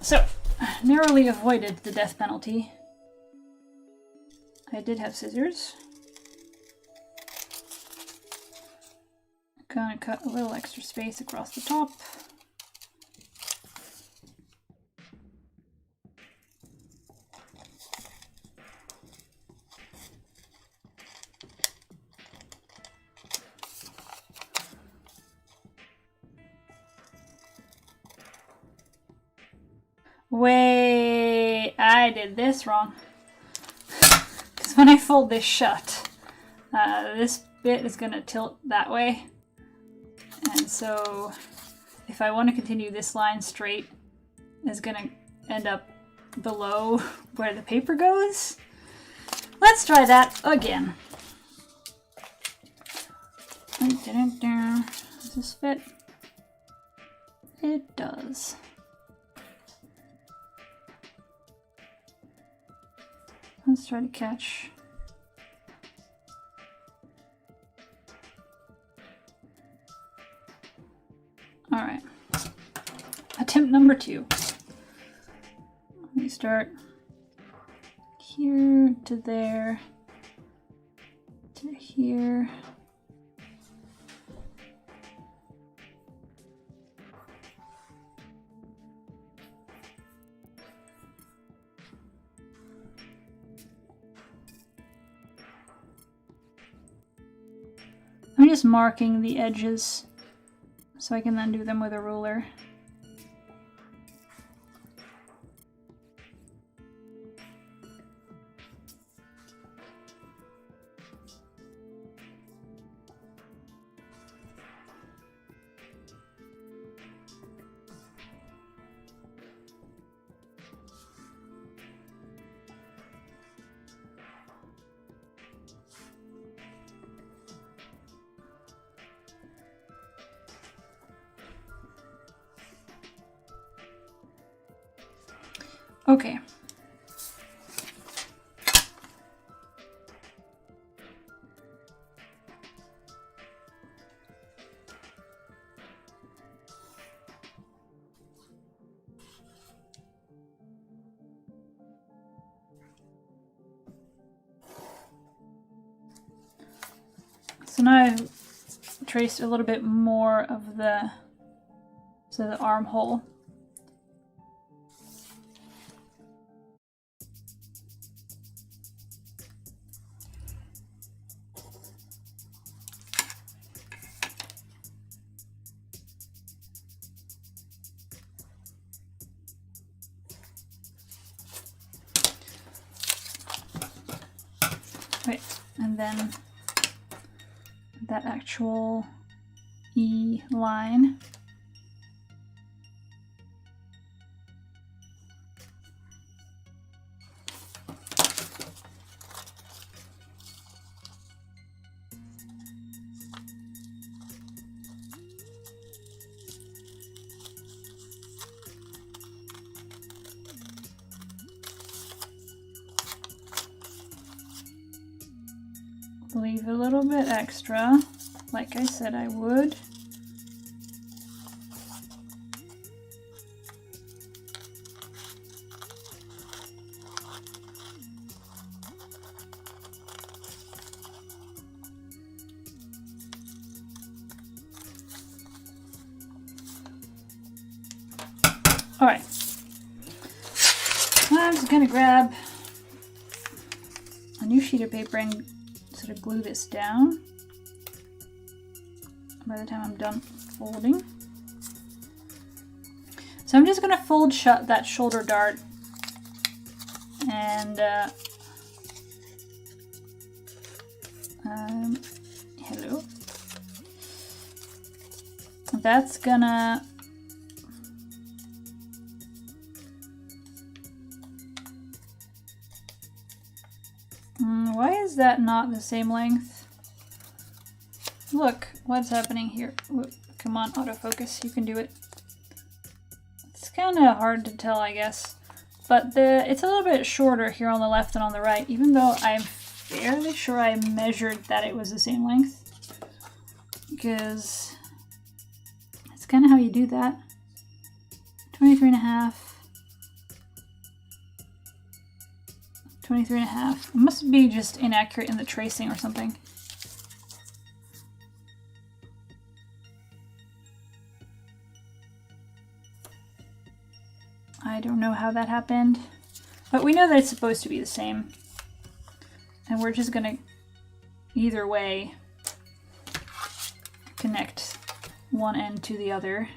A: So, narrowly avoided the death penalty. I did have scissors. Gonna cut a little extra space across the top. Wait, I did this wrong. Because when I fold this shut, this bit is going to tilt that way. And so if I want to continue this line straight, it's going to end up below where the paper goes. Let's try that again. Does this fit? It does. Let's try to catch. All right. Attempt number 2. Let me start here to there to here. I'm just marking the edges so I can then do them with a ruler. Okay. So now I've traced a little bit more of the armhole. Right, and then that actual E line. Leave a little bit extra, like I said I would. All right, I'm just gonna grab a new sheet of paper and sort of glue this down by the time I'm done folding. So I'm just going to fold shut that shoulder dart and hello. That's gonna why is that not the same length? Look, what's happening here? Whoop, come on, autofocus, you can do it. It's kind of hard to tell, I guess. But it's a little bit shorter here on the left than on the right, even though I'm fairly sure I measured that it was the same length. Because that's kind of how you do that. 23.5. 23.5. It must be just inaccurate in the tracing or something. I don't know how that happened, but we know that it's supposed to be the same. And we're just gonna, either way, connect one end to the other.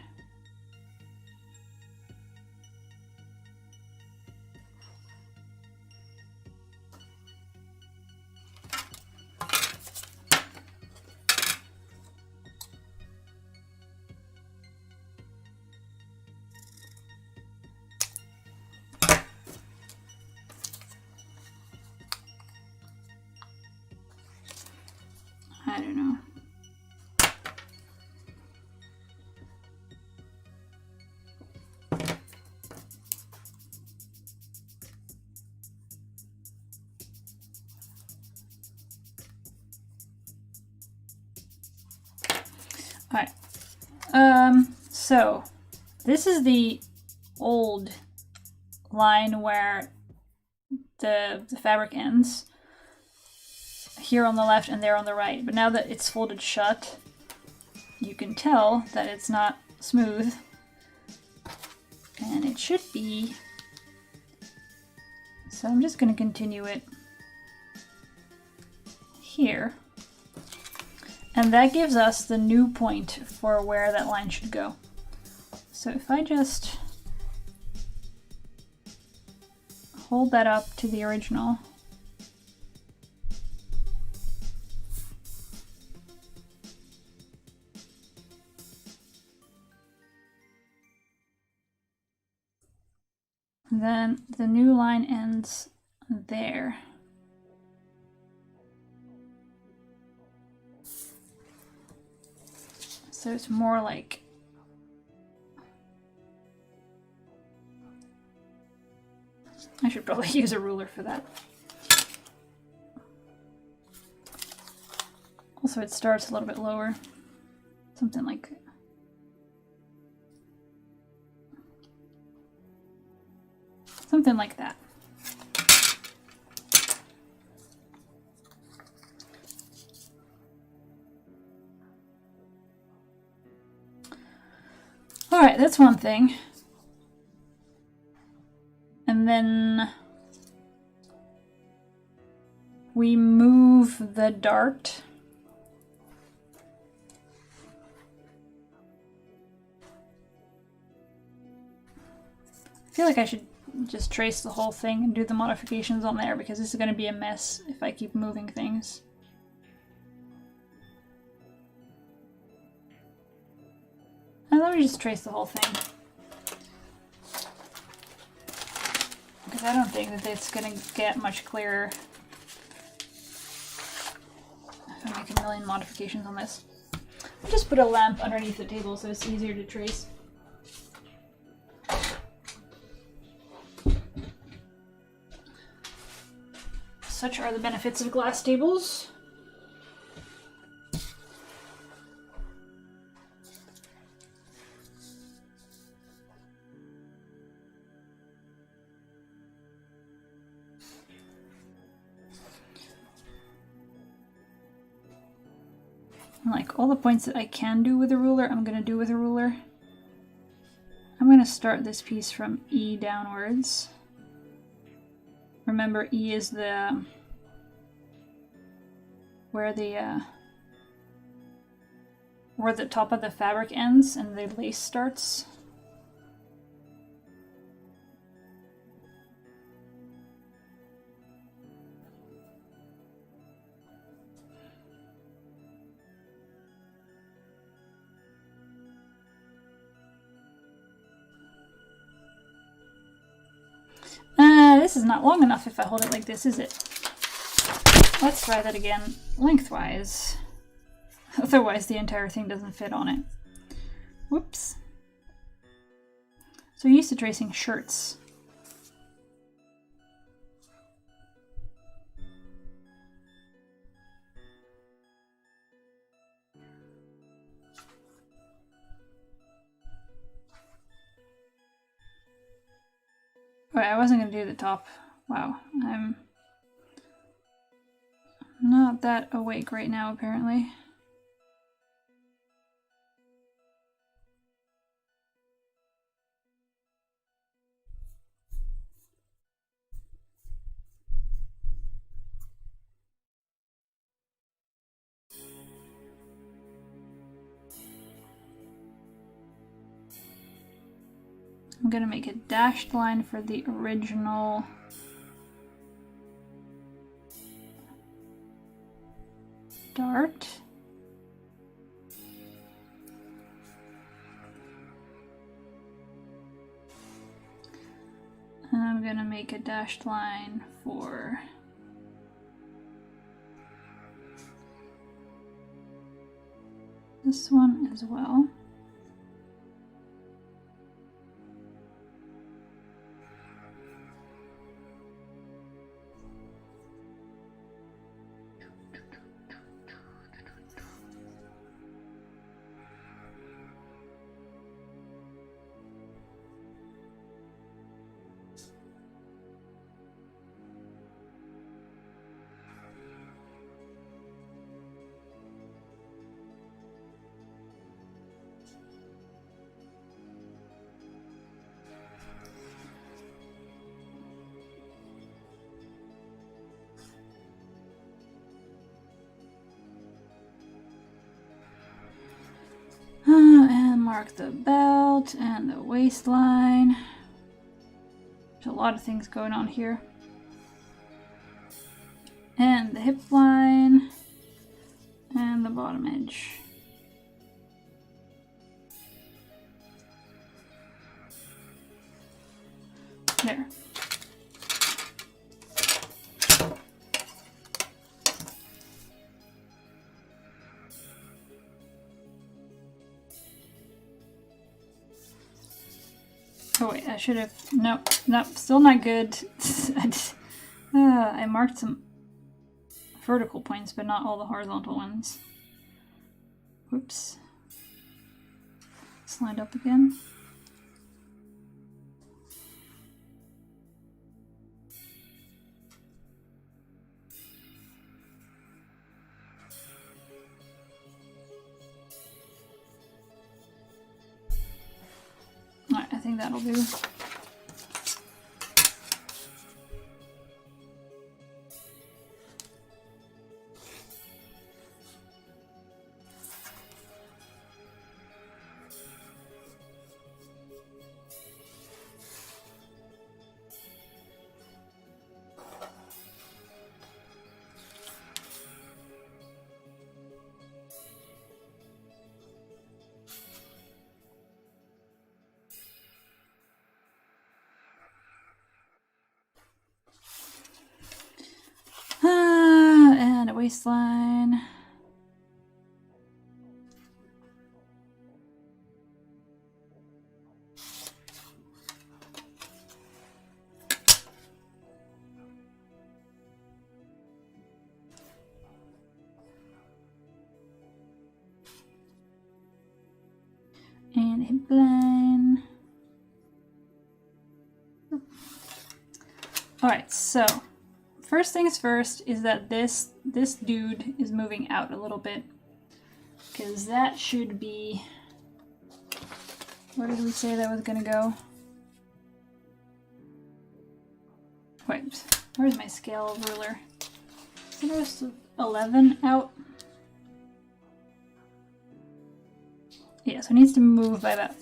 A: Alright. So this is the old line where the fabric ends. Here on the left and there on the right. But now that it's folded shut, you can tell that it's not smooth. And it should be. So I'm just going to continue it here. And that gives us the new point for where that line should go. So if I just hold that up to the original, then the new line ends there. So it's more like I should probably use a ruler for that. Also, it starts a little bit lower. Something like that. Alright, that's one thing. And then we move the dart. I feel like I should just trace the whole thing and do the modifications on there because this is going to be a mess if I keep moving things. And let me just trace the whole thing. Because I don't think that it's going to get much clearer if I make a million modifications on this. I'll just put a lamp underneath the table so it's easier to trace. Such are the benefits of glass tables. And like all the points that I can do with a ruler, I'm going to do with a ruler. I'm going to start this piece from E downwards. Remember, E is the where the top of the fabric ends and the lace starts. This is not long enough if I hold it like this, is it? Let's try that again lengthwise. Otherwise the entire thing doesn't fit on it. Whoops. So you're used to tracing shirts. Wait, I wasn't going to do the top. Wow, I'm not that awake right now, apparently. I'm going to make a dashed line for the original dart. And I'm going to make a dashed line for this one as well. mark the belt and the waistline. There's a lot of things going on here. And the hip line and the bottom edge. There. Oh wait, I should have, nope, still not good. I marked some vertical points, but not all the horizontal ones. Whoops. It's lined up again. Alright, I think that'll do. And a waistline. And hip line. Alright, so first things first is that this dude is moving out a little bit, because that should be, where did we say that was gonna go? Wait, where's my scale ruler? Is it 11 out? Yeah, so it needs to move by about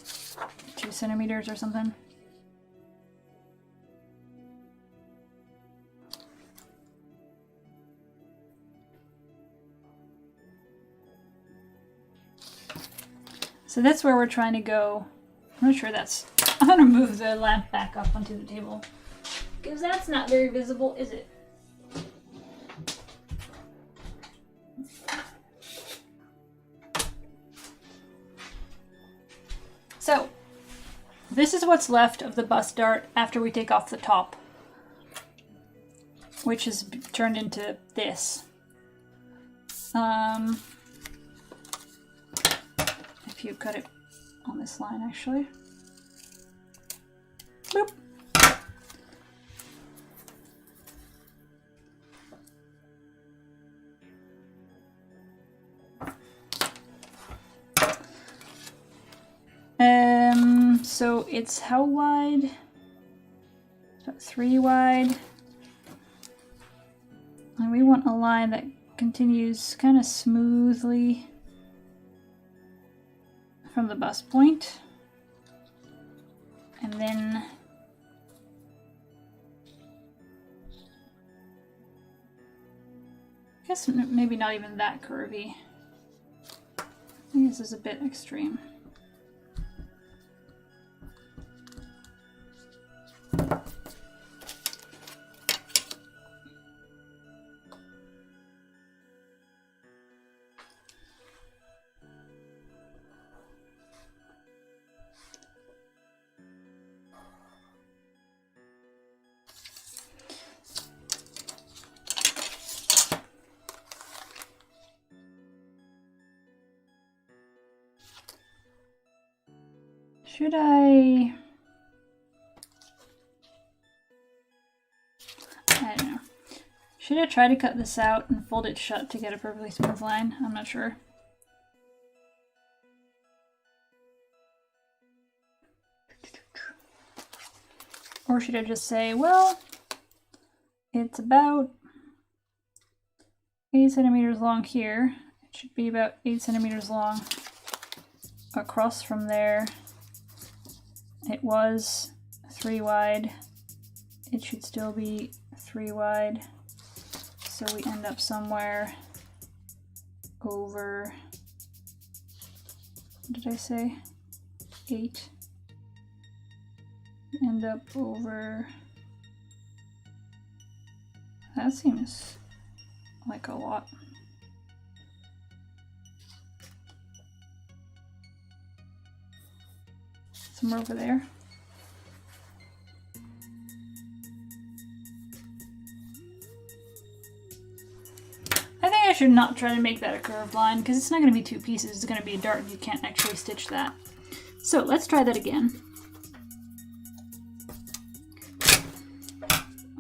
A: 2 centimeters or something. So that's where we're trying to go. I'm not sure that's... I'm gonna move the lamp back up onto the table, because that's not very visible, is it? So, this is what's left of the bust dart after we take off the top, which is turned into this. If you cut it on this line, actually. Boop. So it's how wide? It's about 3 wide. And we want a line that continues kind of smoothly from the bust point, and then I guess maybe not even that curvy. I think this is a bit extreme. Should I don't know. Should I try to cut this out and fold it shut to get a perfectly smooth line? I'm not sure. Or should I just say, well, it's about 8 centimeters long here. It should be about 8 centimeters long across from there, it was 3 wide. It should still be 3 wide. So we end up somewhere over, what did I say? 8. End up over, that seems like a lot. Somewhere over there. I think I should not try to make that a curved line because it's not going to be 2 pieces, it's going to be a dart and you can't actually stitch that. So let's try that again.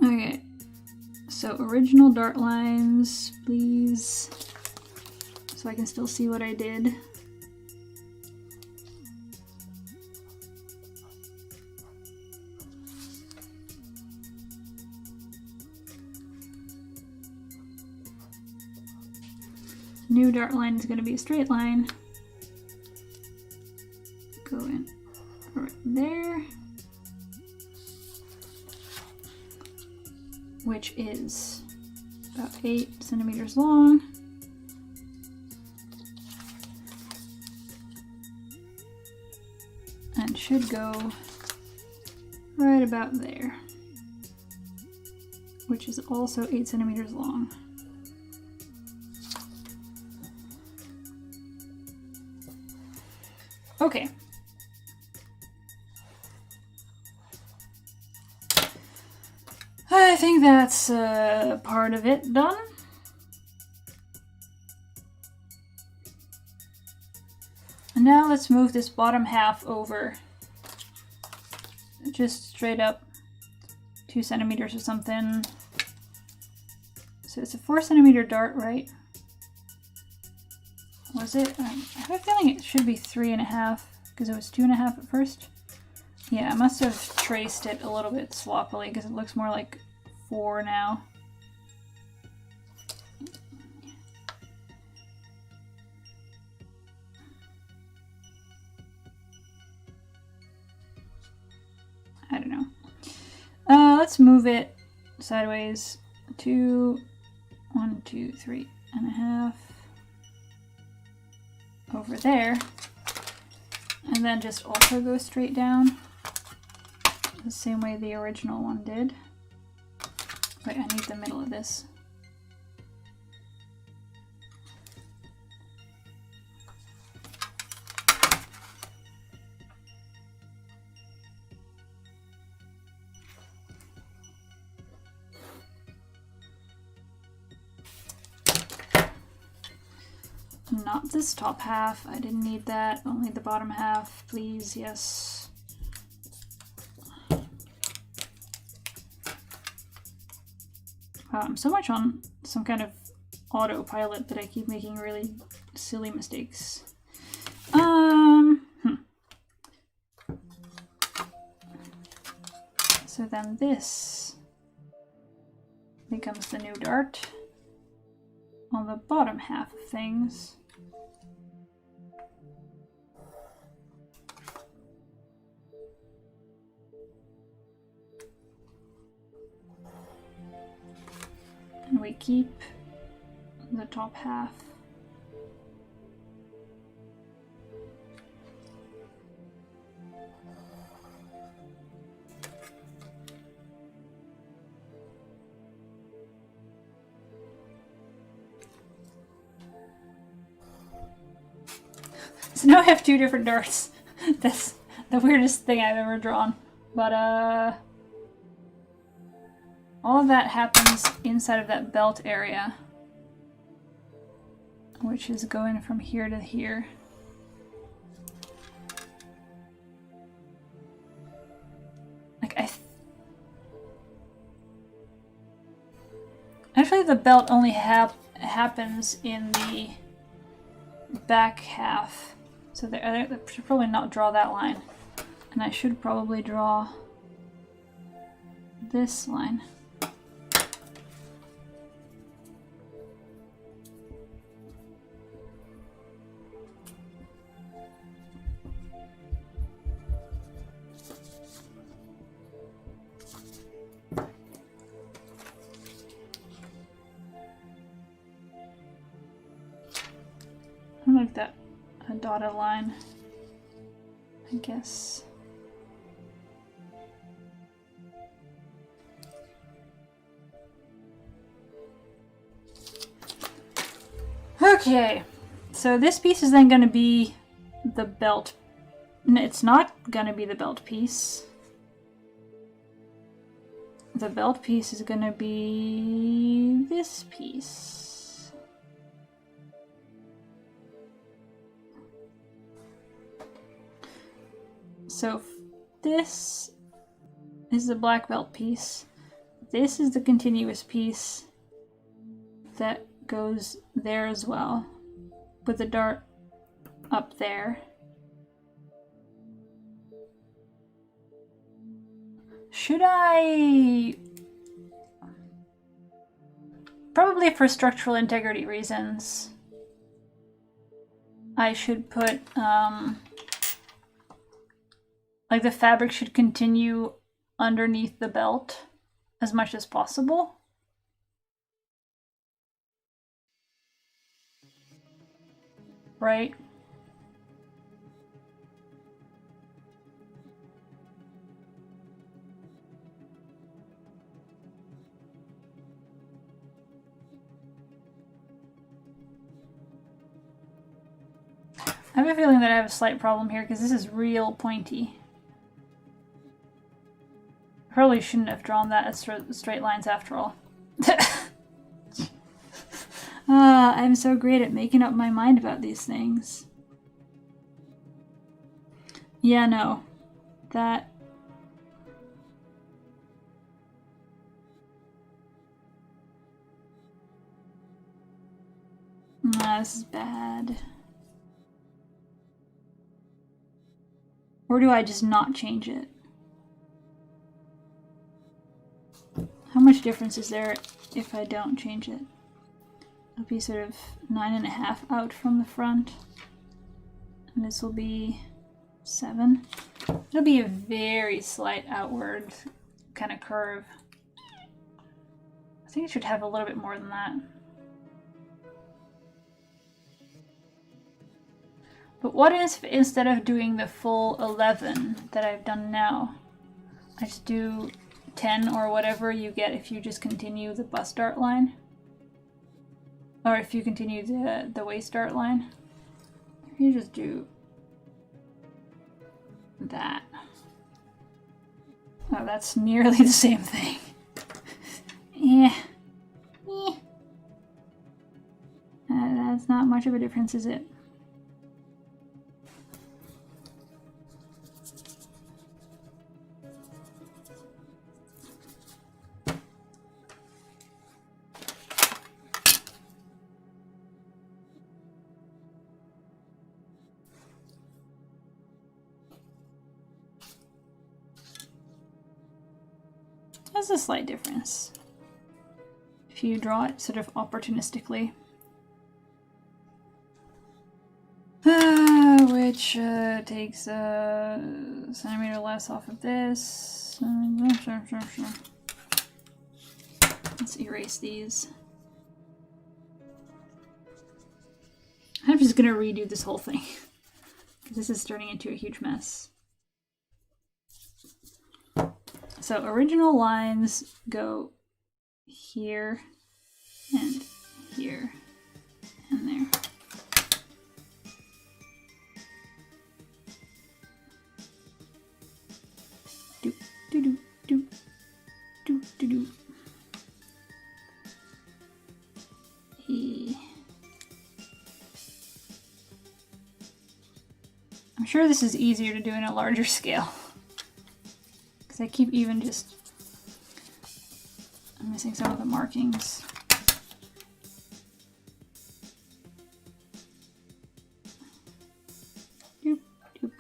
A: Okay, so original dart lines, please, so I can still see what I did. New dart line is going to be a straight line. Go in right there. Which is about 8 centimeters long. And should go right about there. Which is also 8 centimeters long. Okay. I think that's part of it done. And now let's move this bottom half over. Just straight up 2 centimeters or something. So it's a 4 centimeter dart, right? Was it? I have a feeling it should be 3.5 because it was 2.5 at first. Yeah, I must have traced it a little bit sloppily because it looks more like 4 now. I don't know. Let's move it sideways to 1, 2, 3.5 over there, and then just also go straight down the same way the original one did. Wait, I need the middle of this. Not this top half. I didn't need that. Only the bottom half, please. Yes. Wow, I'm so much on some kind of autopilot that I keep making really silly mistakes. So then this becomes the new dart on the bottom half of things. And we keep the top half. So now I have 2 different darts. That's the weirdest thing I've ever drawn. But all of that happens inside of that belt area, which is going from here to here. Like actually the belt only happens in the back half, so I should probably not draw that line, and I should probably draw this line. dotted line, I guess. Okay, so this piece is then going to be the belt. It's not going to be the belt piece. The belt piece is going to be this piece. So this is the black belt piece. This is the continuous piece that goes there as well, with the dart up there. Should I? Probably for structural integrity reasons, I should put, like the fabric should continue underneath the belt as much as possible. Right? I have a feeling that I have a slight problem here because this is real pointy. Probably shouldn't have drawn that as straight lines after all. I'm so great at making up my mind about these things. Yeah, no. That... this is bad. Or do I just not change it? How much difference is there if I don't change it? It'll be sort of 9.5 out from the front. And this will be 7. It'll be a very slight outward kind of curve. I think it should have a little bit more than that. But what if instead of doing the full 11 that I've done now, I just do 10 or whatever you get if you just continue the bust dart line? Or if you continue the waist dart line? You just do that. Oh, that's nearly the same thing. Yeah. That's not much of a difference, is it? That's a slight difference if you draw it sort of opportunistically. Which takes a centimeter less off of this. Sure. Let's erase these. I'm just gonna redo this whole thing because this is turning into a huge mess. So original lines go here and here and there. Do do do do do do do. I'm sure this is easier to do in a larger scale. I keep even just... I'm missing some of the markings. Doop, doop.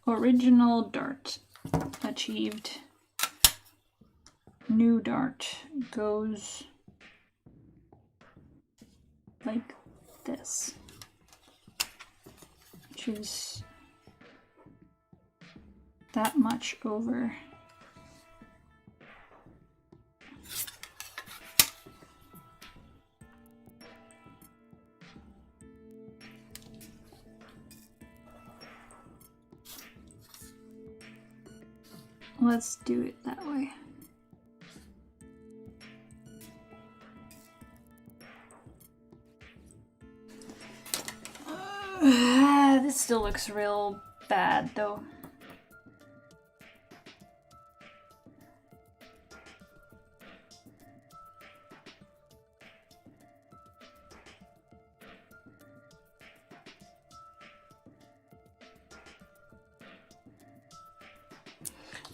A: Original dart achieved. New dart goes like this, which is that much over. let's do it that way. This still looks real bad though.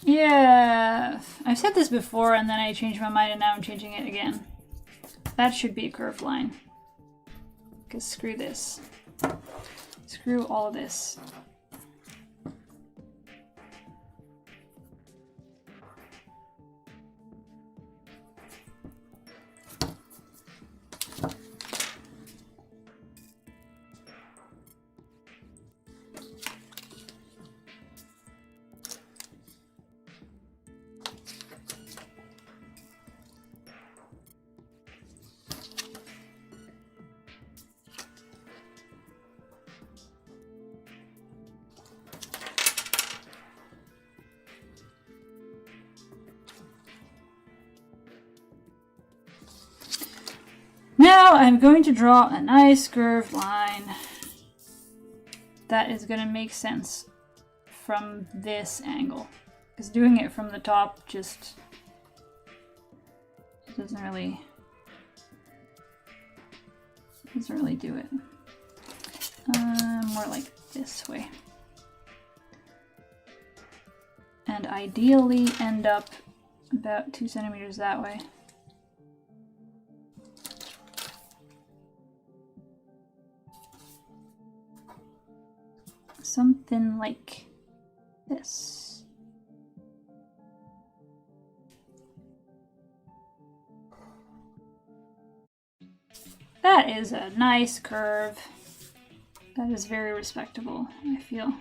A: Yeah, I've said this before and then I changed my mind and now I'm changing it again. That should be a curved line. Because screw this. Screw all of this. Now I'm going to draw a nice curved line that is going to make sense from this angle. Because doing it from the top just doesn't really do it. More like this way. And ideally end up about 2 centimeters that way. Something like this. That is a nice curve. That is very respectable, I feel.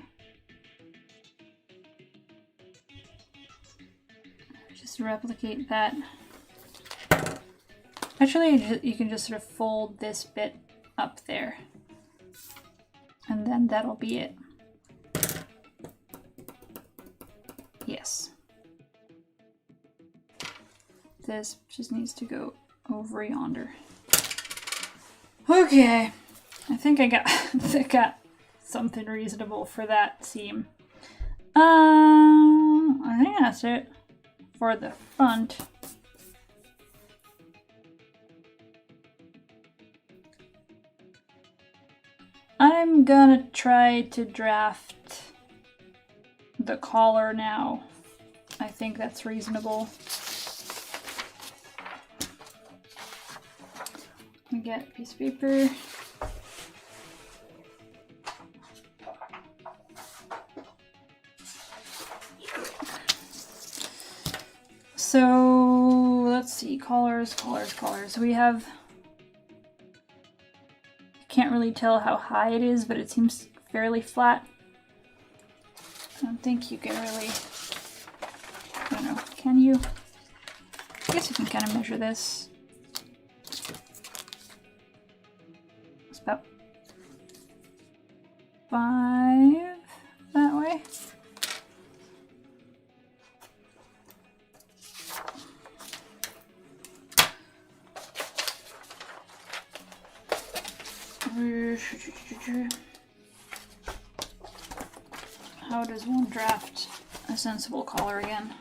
A: Just replicate that. Actually, you can just sort of fold this bit up there. And then that'll be it. Yes. This just needs to go over yonder. Okay. I think I got something reasonable for that seam. I think that's it for the front. I'm gonna try to draft the collar now. I think that's reasonable. Let me get a piece of paper. So let's see, collars. We have, can't really tell how high it is, but it seems fairly flat. I don't think you can really, I don't know, can you? I guess you can kind of measure this. It's about 5 that way. How does one draft a sensible collar again?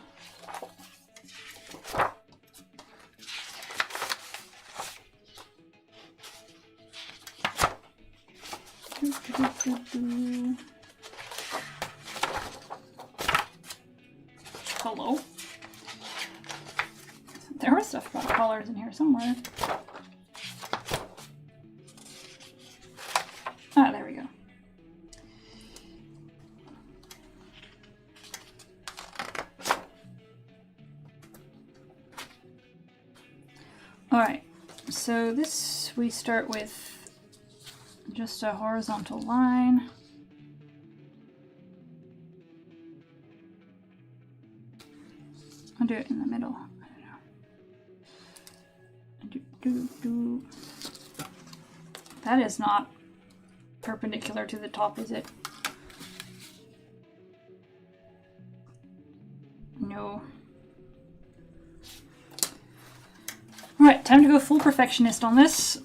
A: Hello? There was stuff about collars in here somewhere. Ah, there we go. All right, so this we start with just a horizontal line. I'll do it in the middle. I don't know. That is not perpendicular to the top, is it? know. Alright, time to go full perfectionist on this.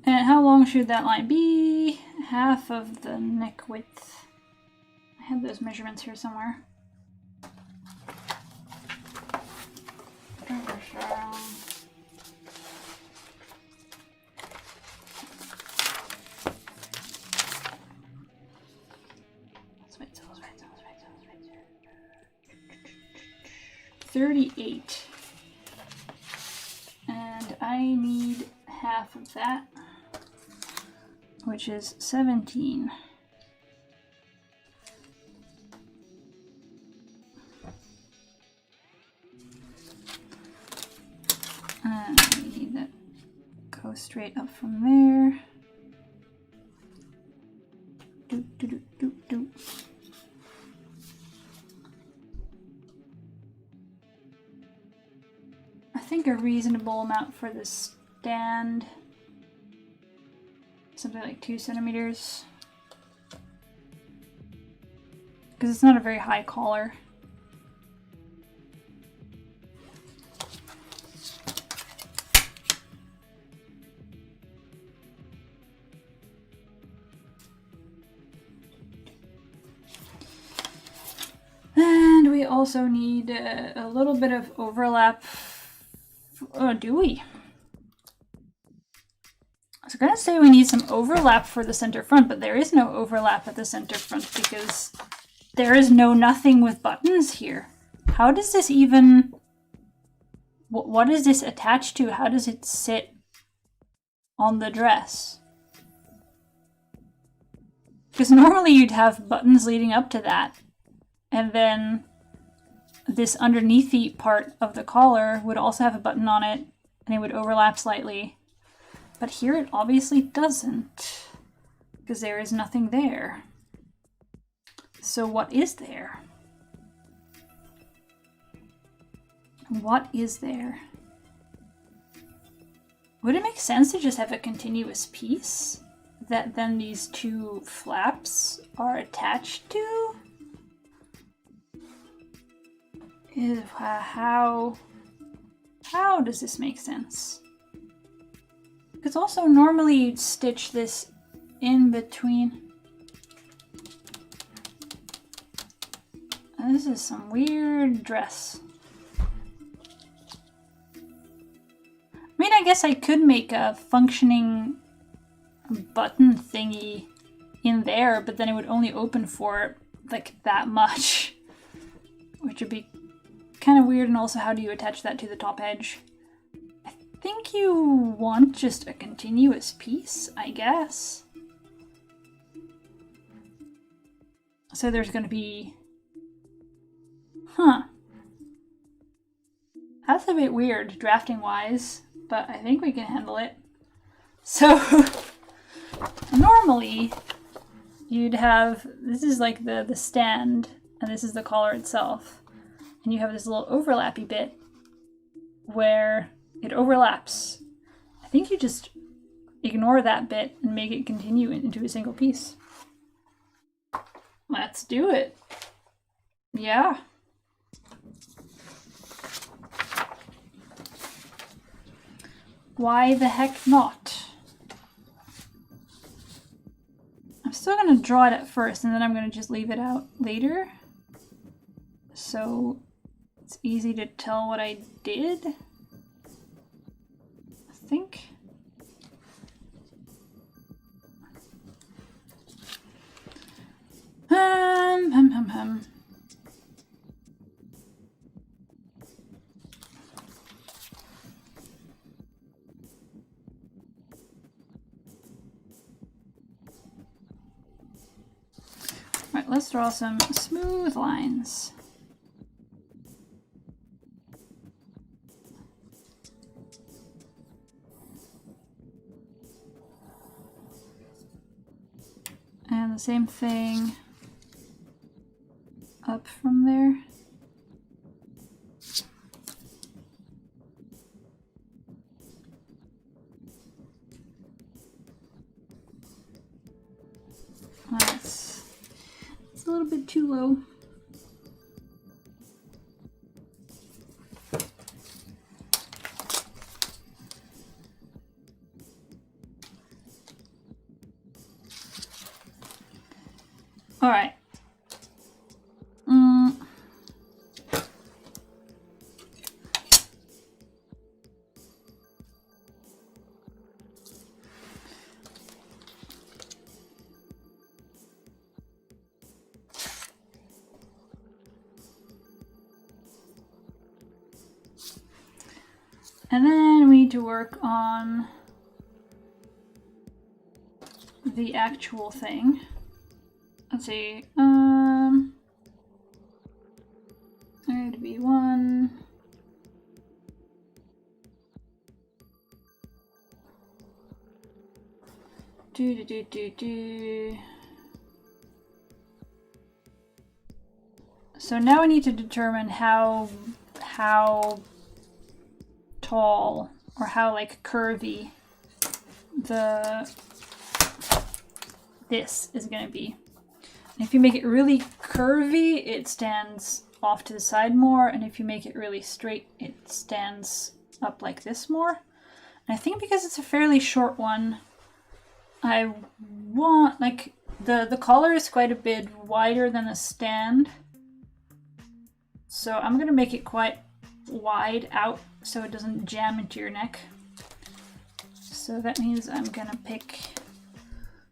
A: And how long should that line be? Half of the neck width. I have those measurements here somewhere. Let's wait. 38. And I need half of that, which is 17. And we need that go straight up from there. Do. I think a reasonable amount for the stand, something like 2 centimeters, because it's not a very high collar. And we also need a little bit of overlap. Oh, do we? I was gonna say we need some overlap for the center front, but there is no overlap at the center front because there is nothing with buttons here. How does this even... What is this attached to? How does it sit on the dress? Because normally you'd have buttons leading up to that, and then this underneathy part of the collar would also have a button on it, and it would overlap slightly. But here it obviously doesn't, because there is nothing there. So what is there? What is there? Would it make sense to just have a continuous piece that then these two flaps are attached to? How does this make sense? Because also normally you'd stitch this in between. And this is some weird dress. I mean, I guess I could make a functioning button thingy in there, but then it would only open for like that much, which would be kind of weird. And also, how do you attach that to the top edge? I think you want just a continuous piece, I guess. So there's going to be... That's a bit weird, drafting-wise, but I think we can handle it. So, normally, you'd have... This is like the stand, and this is the collar itself. And you have this little overlappy bit where it overlaps. I think you just ignore that bit and make it continue into a single piece. Let's do it. Yeah. Why the heck not? I'm still going to draw it at first, and then I'm going to just leave it out later. So it's easy to tell what I did, I think. Right, let's draw some smooth lines. And the same thing up from there. It's a little bit too low. All right. And then we need to work on the actual thing. Let's see. There had to be one. So now we need to determine how tall or how like curvy this is going to be. And if you make it really curvy, it stands off to the side more, and if you make it really straight, it stands up like this more. And I think because it's a fairly short one, I want, like, the collar is quite a bit wider than the stand, so I'm going to make it quite wide out so it doesn't jam into your neck. So that means I'm going to pick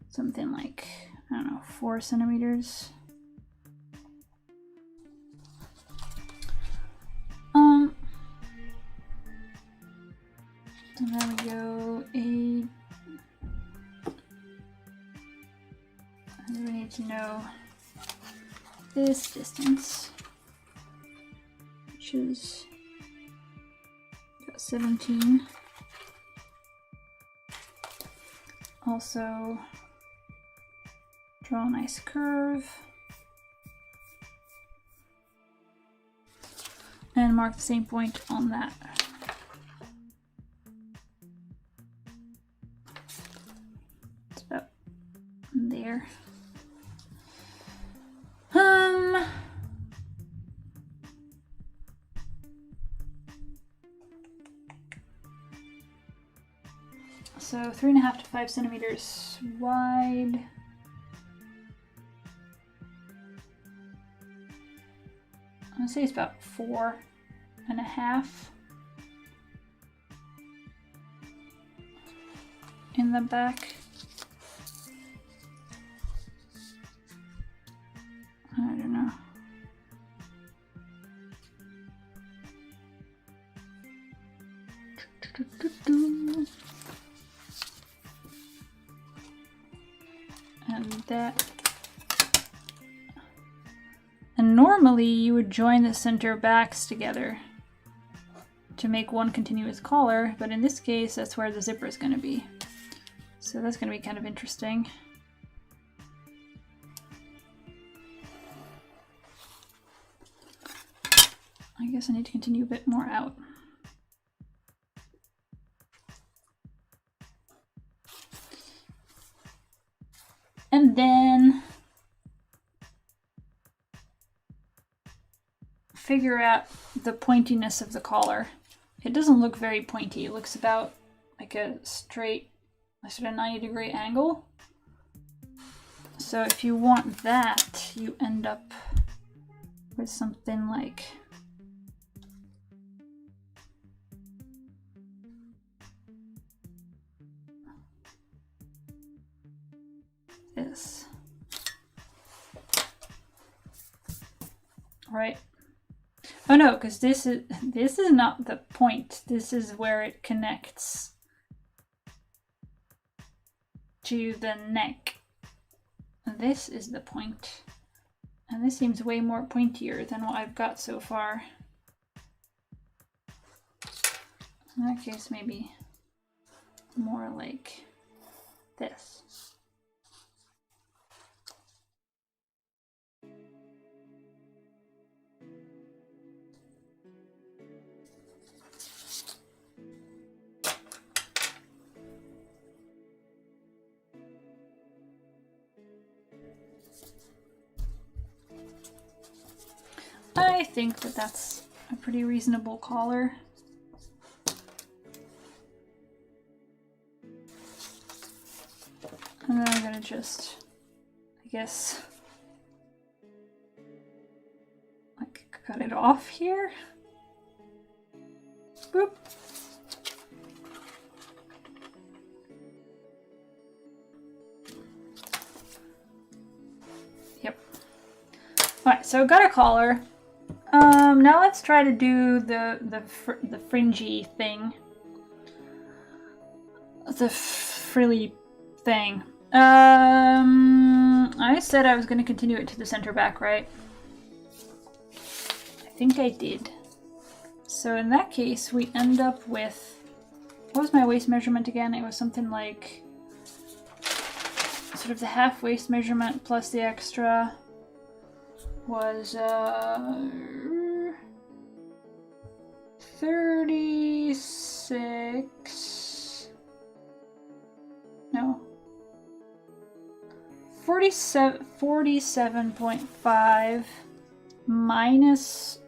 A: something like, I don't know, 4 centimeters. And then we go we need to know this distance, which is about 17. Also, draw a nice curve and mark the same point on that. It's about there. So 3.5 to 5 centimeters wide. I'll say it's about 4.5 in the back. I don't know. And that. And normally you would join the center backs together to make one continuous collar, but in this case that's where the zipper is going to be. So that's going to be kind of interesting. I guess I need to continue a bit more out. And then figure out the pointiness of the collar. It doesn't look very pointy. It looks about like a straight, a sort of 90-degree angle. So if you want that, you end up with something like this. Right? Oh no, because this is not the point. This is where it connects to the neck. This is the point. And this seems way more pointier than what I've got so far. In that case, maybe more like this. I think that that's a pretty reasonable collar. And then I'm gonna just, I guess, like cut it off here. Boop. Yep. Alright, so got a collar. Now let's try to do the fringy thing. The frilly thing. I said I was going to continue it to the center back, right? I think I did. So in that case, we end up with... What was my waist measurement again? It was something like... sort of the half waist measurement plus the extra was 36... No. 47.5 minus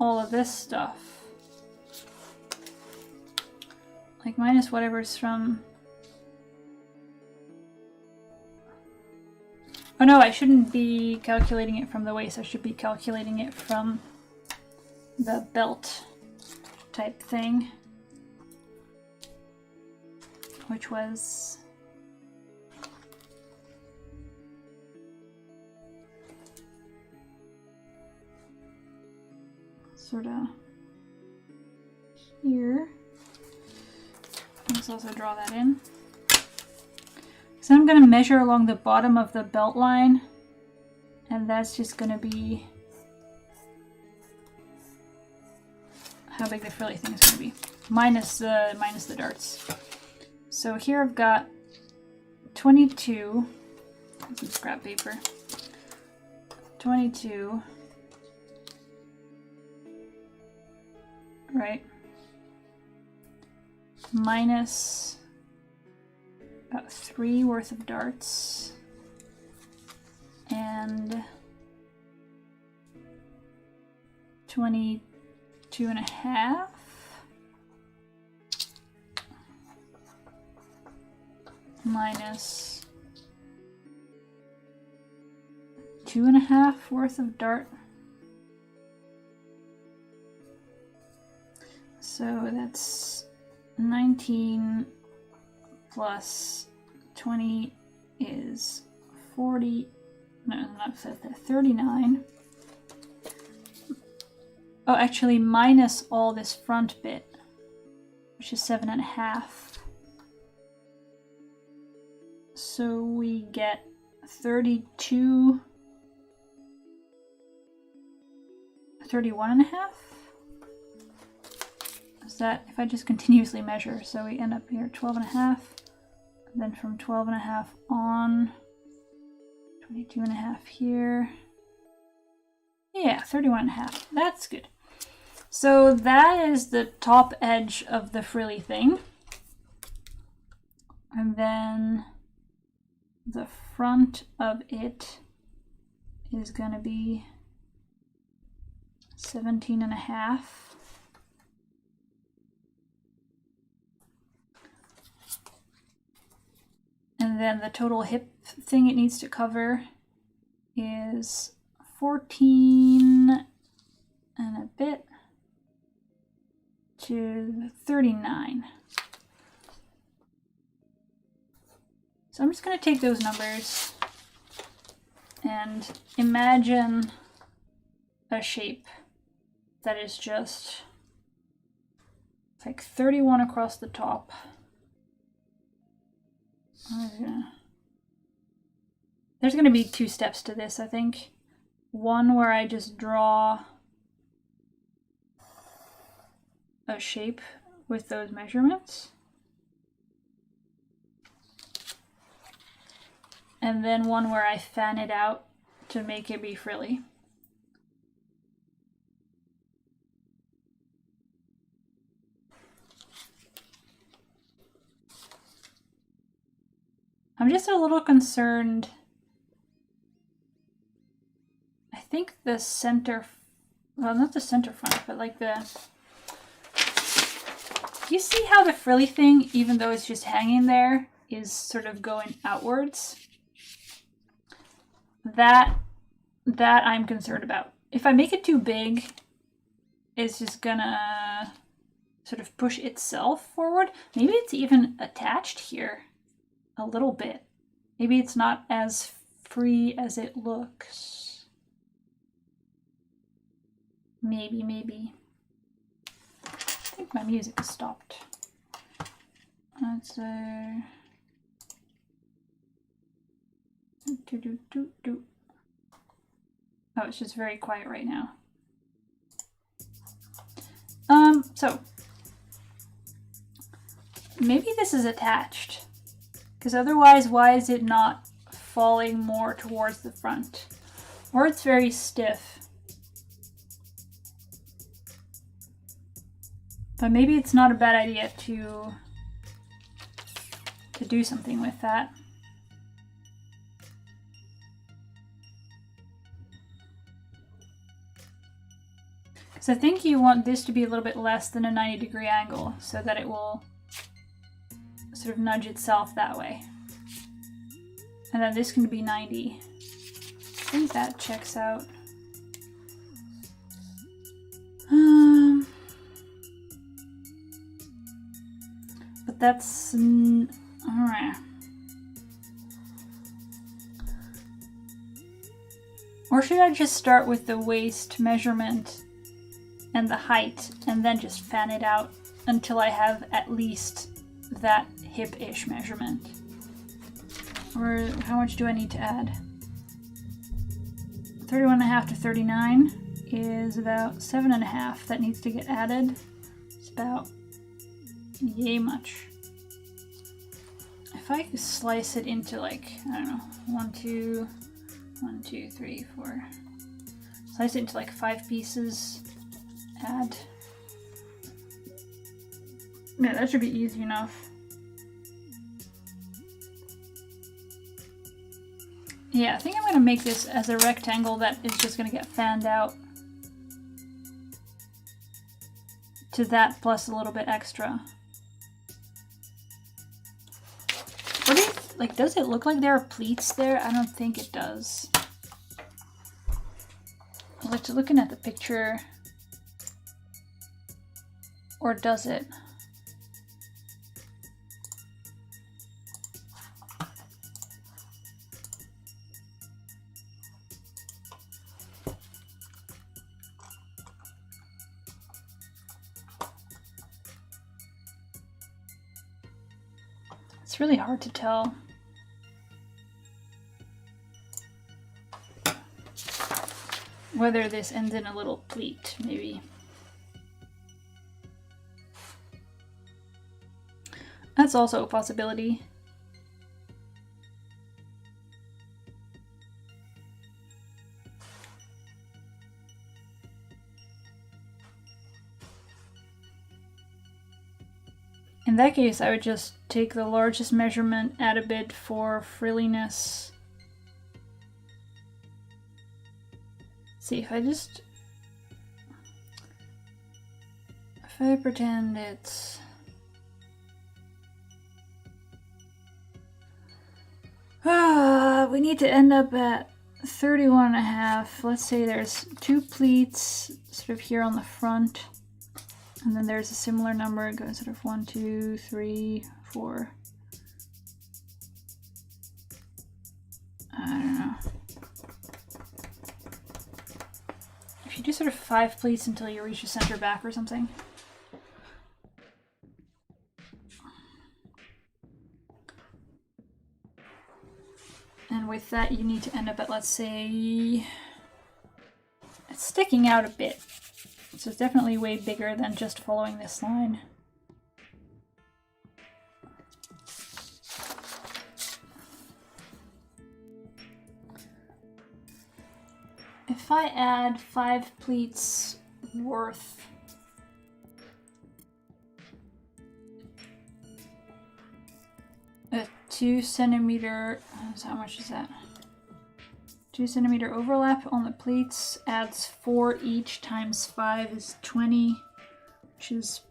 A: all of this stuff. Like minus whatever's from... Oh no, I shouldn't be calculating it from the waist. I should be calculating it from the belt type thing. Which was... sort of here. Let's also draw that in. So I'm going to measure along the bottom of the belt line, and that's just going to be how big the frilly thing is going to be, minus the darts. So here I've got 22. Some scrap paper. 22. Right, minus about 3 worth of darts, and 22.5 minus 2.5 worth of dart. So that's 19 plus 20 is 40, no, not 39. Oh, actually minus all this front bit, which is 7.5. So we get 31.5. That if I just continuously measure, so we end up here 12.5, then from 12.5 on 22.5 here, yeah, 31.5. That's good. So that is the top edge of the frilly thing, and then the front of it is going to be 17.5. And then the total hip thing it needs to cover is 14 and a bit to 39. So I'm just going to take those numbers and imagine a shape that is just like 31 across the top. There's going to be 2 steps to this, I think. One where I just draw a shape with those measurements. And then one where I fan it out to make it be frilly. I'm just a little concerned. I I think the center, well, not the center front, but like the, you see how the frilly thing, even though it's just hanging there, is sort of going outwards? That I'm concerned about. If I make it too big, it's just gonna sort of push itself forward. Maybe it's even attached here a little bit. Maybe it's not as free as it looks. Maybe. I think my music has stopped. Let's oh, it's just very quiet right now. So maybe this is attached, because otherwise, why is it not falling more towards the front? Or it's very stiff. But maybe it's not a bad idea to do something with that. So I think you want this to be a little bit less than a 90-degree angle so that it will sort of nudge itself that way. And then this can be 90. I think that checks out. But that's alright. Or should I just start with the waist measurement and the height, and then just fan it out until I have at least that hip-ish measurement? Or how much do I need to add? 31.5 to 39 is about 7.5 that needs to get added. It's about yay much. If I could slice it into, like, I don't know, 1, 2, 3, 4. Slice it into like 5 pieces. Add. Yeah, that should be easy enough. Yeah, I think I'm gonna make this as a rectangle that is just gonna get fanned out to that plus a little bit extra. What do you, like, does it look like there are pleats there? I don't think it does. Like, looking at the picture, or does it? It's really hard to tell. Whether this ends in a little pleat, maybe. That's also a possibility. In that case, I would just take the largest measurement, add a bit for frilliness. See, if I pretend it's we need to end up at 31.5. Let's say there's 2 pleats sort of here on the front, and then there's a similar number. It goes sort of 1, 2, 3, 4. I don't know. If you do sort of 5 pleats until you reach the center back or something. And with that, you need to end up at, let's say, it's sticking out a bit. So it's definitely way bigger than just following this line. If I add 5 pleats worth a 2 centimeter, so how much is that? 2 centimeter overlap on the pleats adds 4 each times 5 is 20, which is,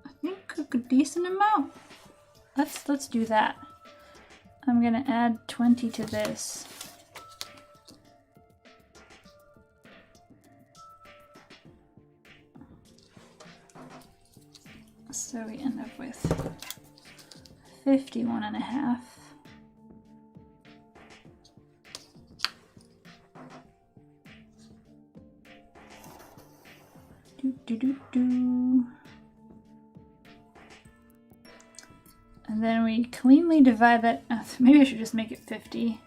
A: I think, a decent amount. Let's do that. I'm gonna add 20 to this. So we end up with 51.5. And then we cleanly divide that. Maybe I should just make it 50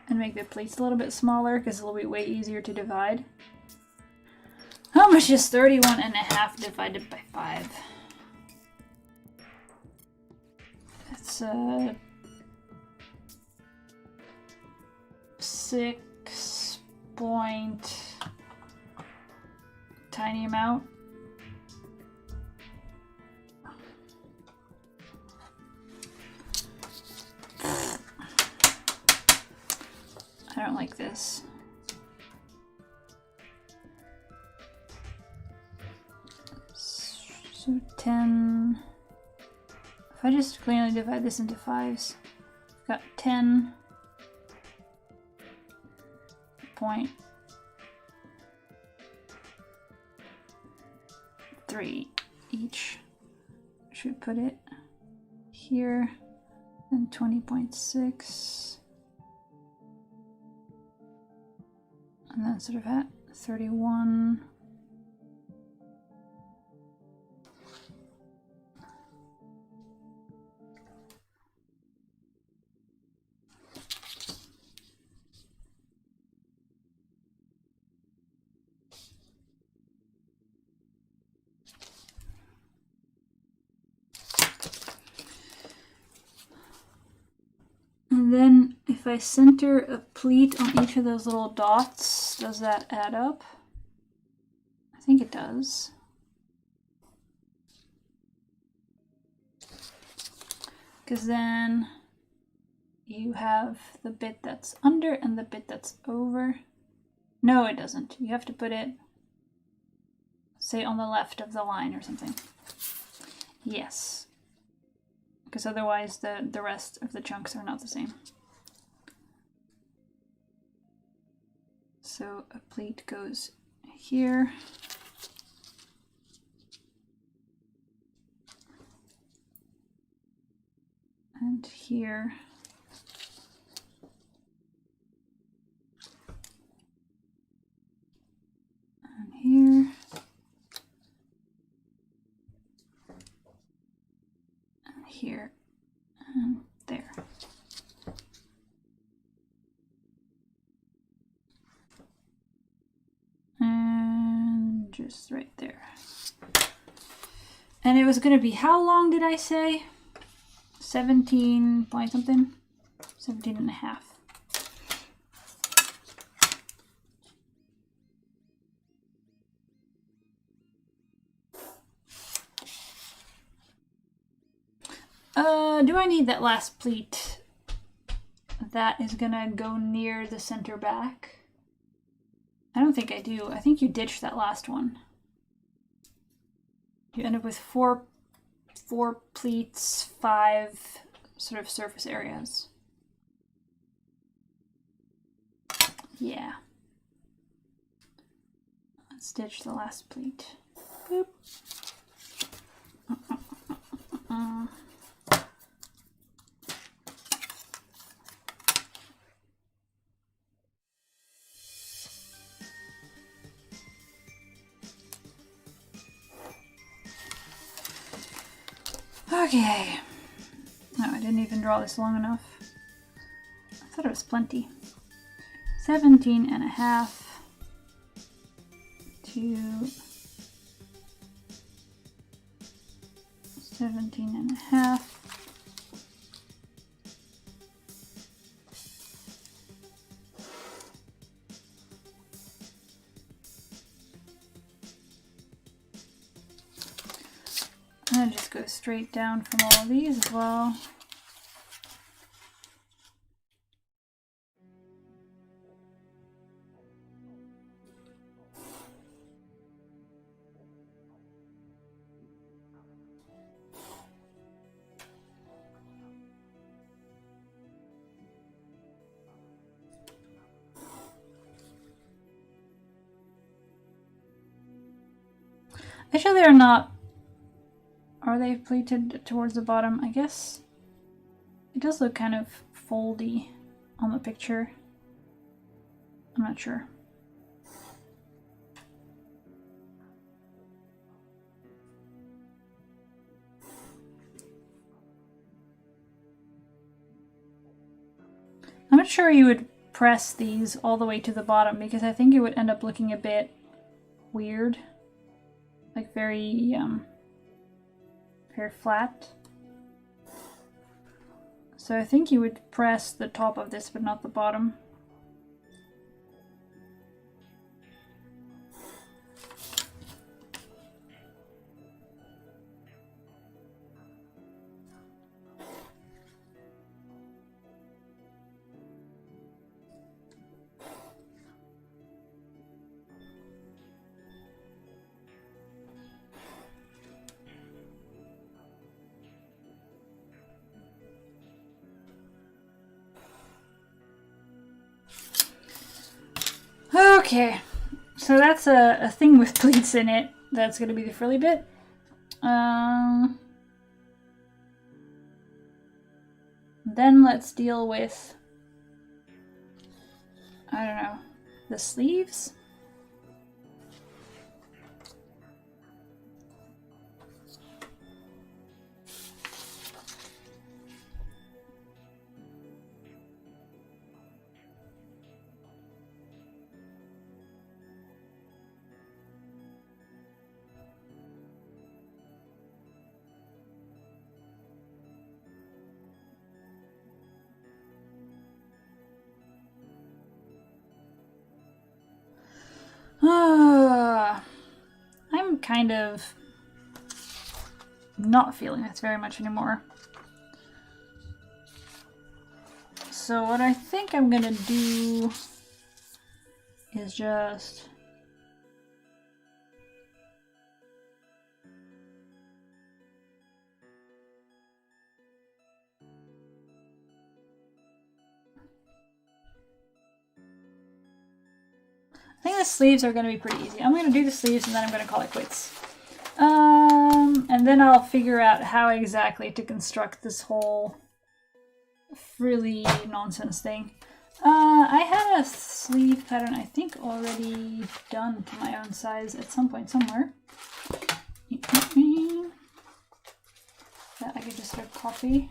A: and make the pleats a little bit smaller because it'll be way easier to divide. How much is 31.5 divided by 5? It's 6 point tiny amount. I don't like this. So 10. If I just cleanly divide this into 5s, I've got 10.3 each. Should put it here, then 20.6. And then sort of at 31. And then if I center a pleat on each of those little dots, does that add up? I think it does. Because then you have the bit that's under and the bit that's over. No, it doesn't. You have to put it, say, on the left of the line or something. Yes. Because otherwise the rest of the chunks are not the same. So a pleat goes here. And here. And here. And here. And there. And just right there. And it was going to be, how long did I say? 17 point something? 17 and a half. Do I need that last pleat? That is gonna go near the center back. I don't think I do. I think you ditch that last one. You end up with four pleats, 5 sort of surface areas. Yeah. Let's ditch the last pleat. Boop. Okay. No, I didn't even draw this long enough. I thought it was plenty. 17 and a half to 17 and a half. And just go straight down from all of these as well. Actually, they're not. Are they pleated towards the bottom? I guess it does look kind of foldy on the picture. I'm not sure. I'm not sure you would press these all the way to the bottom because I think it would end up looking a bit weird. Like very flat. So I think you would press the top of this but not the bottom. Okay, so that's a thing with pleats in it. That's going to be the frilly bit. Then let's deal with, I don't know, the sleeves. I'm kind of not feeling this very much anymore. So what I think I'm gonna do is just I think the sleeves are going to be pretty easy. I'm going to do the sleeves and then I'm going to call it quits. And then I'll figure out how exactly to construct this whole frilly nonsense thing. I had a sleeve pattern, I think, already done to my own size at some point somewhere. That I could just sort of copy.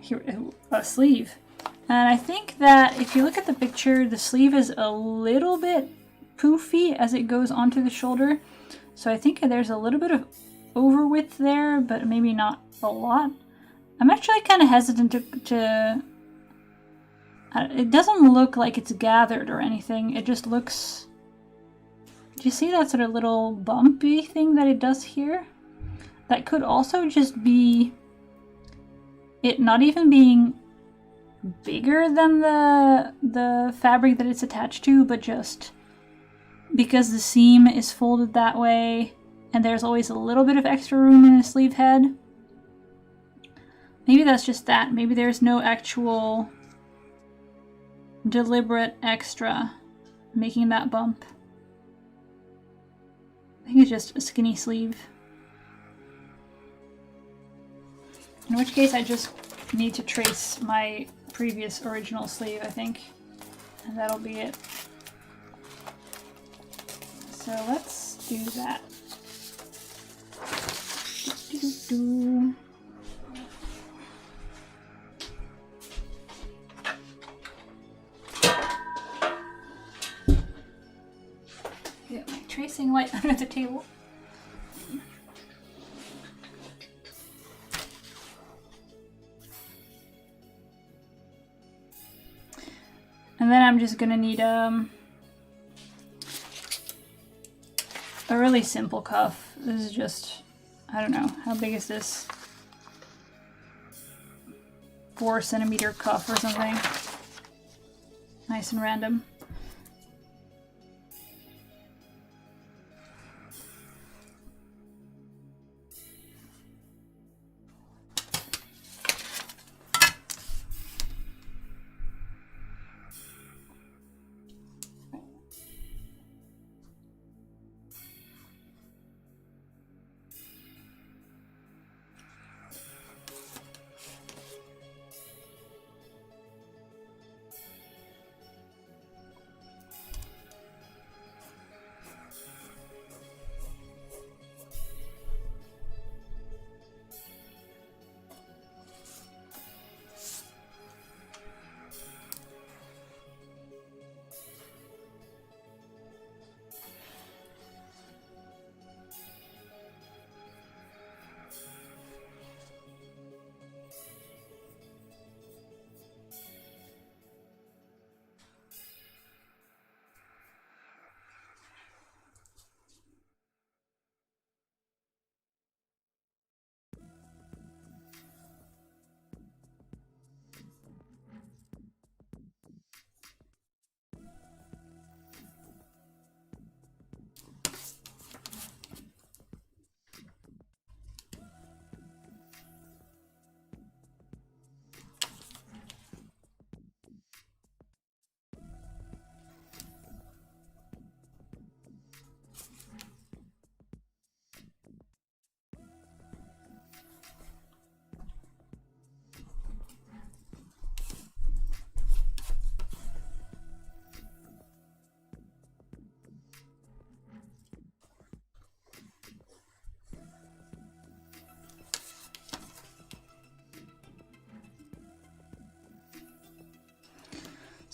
A: Here, a sleeve. And I think that if you look at the picture, the sleeve is a little bit poofy as it goes onto the shoulder. So I think there's a little bit of over width there, but maybe not a lot. I'm actually kind of hesitant to it doesn't look like it's gathered or anything. It just looks... Do you see that sort of little bumpy thing that it does here? That could also just be it not even being bigger than the fabric that it's attached to, but just because the seam is folded that way and there's always a little bit of extra room in the sleeve head. Maybe that's just that. Maybe there's no actual deliberate extra making that bump. I think it's just a skinny sleeve. In which case I just need to trace my previous original sleeve, I think. And that'll be it. So let's do that. Get my tracing light under the table. And then I'm just gonna need a really simple cuff. This is just, I don't know, how big is this? 4 centimeter cuff or something. Nice and random.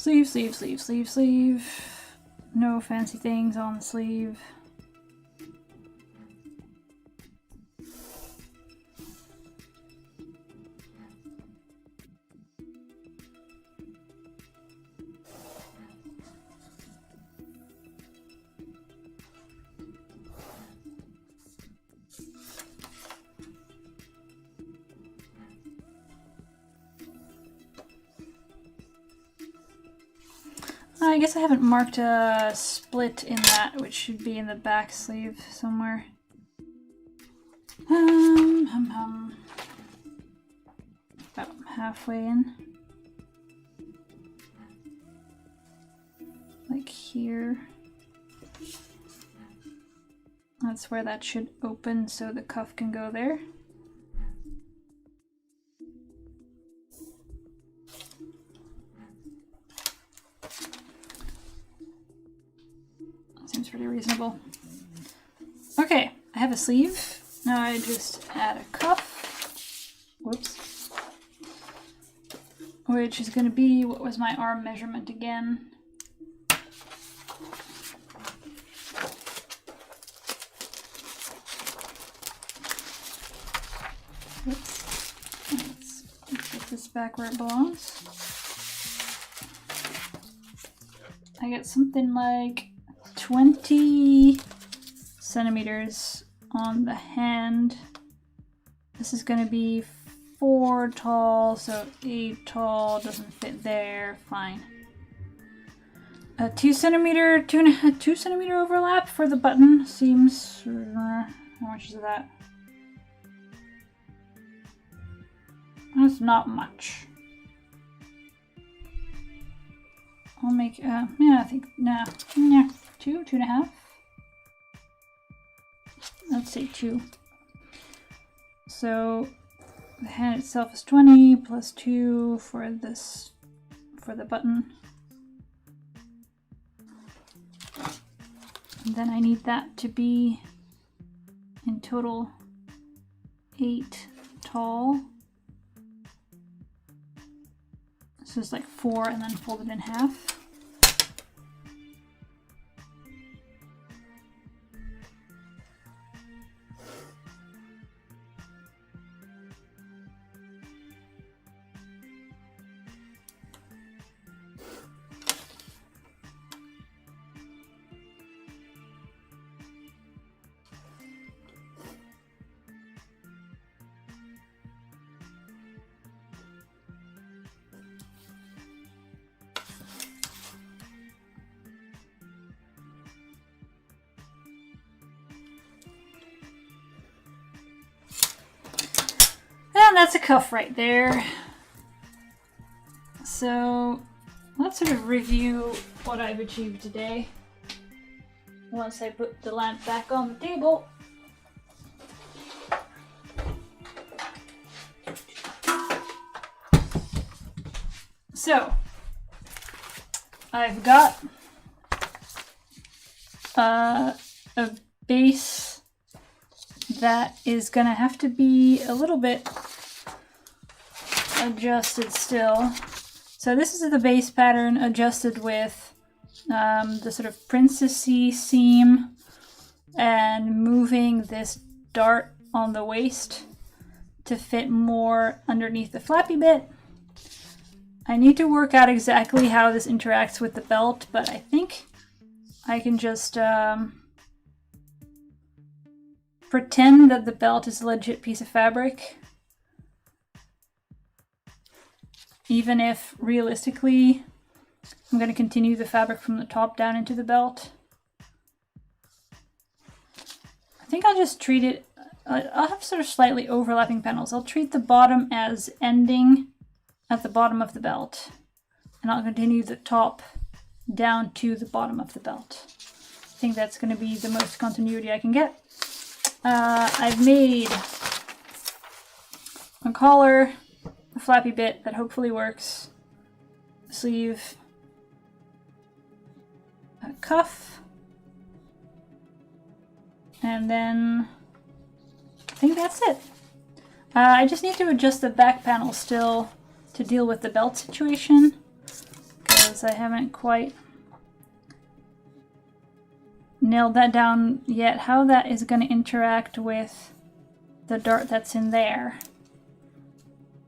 A: Sleeve, sleeve, sleeve, sleeve, sleeve. No fancy things on the sleeve. I guess I haven't marked a split in that, which should be in the back sleeve somewhere. About halfway in. Like here. That's where that should open so the cuff can go there. Seems pretty reasonable. Okay, I have a sleeve. Now I just add a cuff. Whoops. Which is going to be, what was my arm measurement again? Whoops. Let's get this back where it belongs. I get something like 20 centimeters on the hand. This is going to be 4 tall, so 8 tall doesn't fit there. Fine. A 2 centimeter overlap for the button seems. How much is that? That's not much. I'll make. Yeah, I think. Nah. 2.5. Let's say 2. So the hand itself is 20 plus 2 for this, for the button. And then I need that to be in total 8 tall. So it's like 4 and then folded in half. And that's a cuff right there. So let's sort of review what I've achieved today. Once I put the lamp back on the table. So I've got a base that is gonna have to be a little bit adjusted still. So this is the base pattern adjusted with the sort of princessy seam and moving this dart on the waist to fit more underneath the flappy bit. I need to work out exactly how this interacts with the belt, but I think I can just pretend that the belt is a legit piece of fabric. Even if realistically I'm going to continue the fabric from the top down into the belt. I think I'll just treat it, I'll have sort of slightly overlapping panels. I'll treat the bottom as ending at the bottom of the belt, and I'll continue the top down to the bottom of the belt. I think that's going to be the most continuity I can get. I've made a collar, a flappy bit that hopefully works, a sleeve, a cuff, and then I think that's it. I just need to adjust the back panel still to deal with the belt situation, because because I haven't quite nailed that down yet, how that is going to interact with the dart that's in there.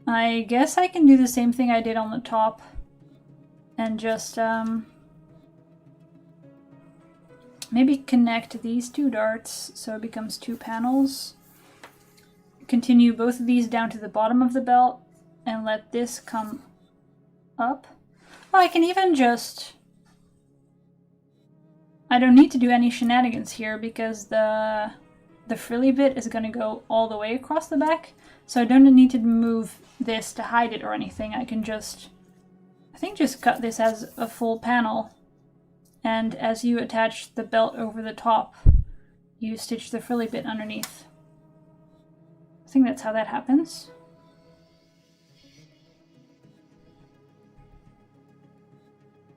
A: I guess I can do the same thing I did on the top and just maybe connect these two darts so it becomes two panels. Continue both of these down to the bottom of the belt and let this come up. Well, I can even just... I don't need to do any shenanigans here because the frilly bit is going to go all the way across the back, so I don't need to move this to hide it or anything. I can just, I think, just cut this as a full panel, and as you attach the belt over the top, you stitch the frilly bit underneath. I think that's how that happens.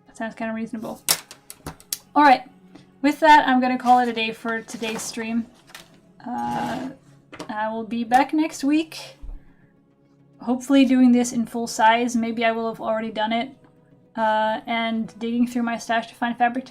A: That sounds kind of reasonable. Alright, with that, I'm going to call it a day for today's stream. I will be back next week, hopefully doing this in full size. Maybe I will have already done it, and digging through my stash to find fabric to make.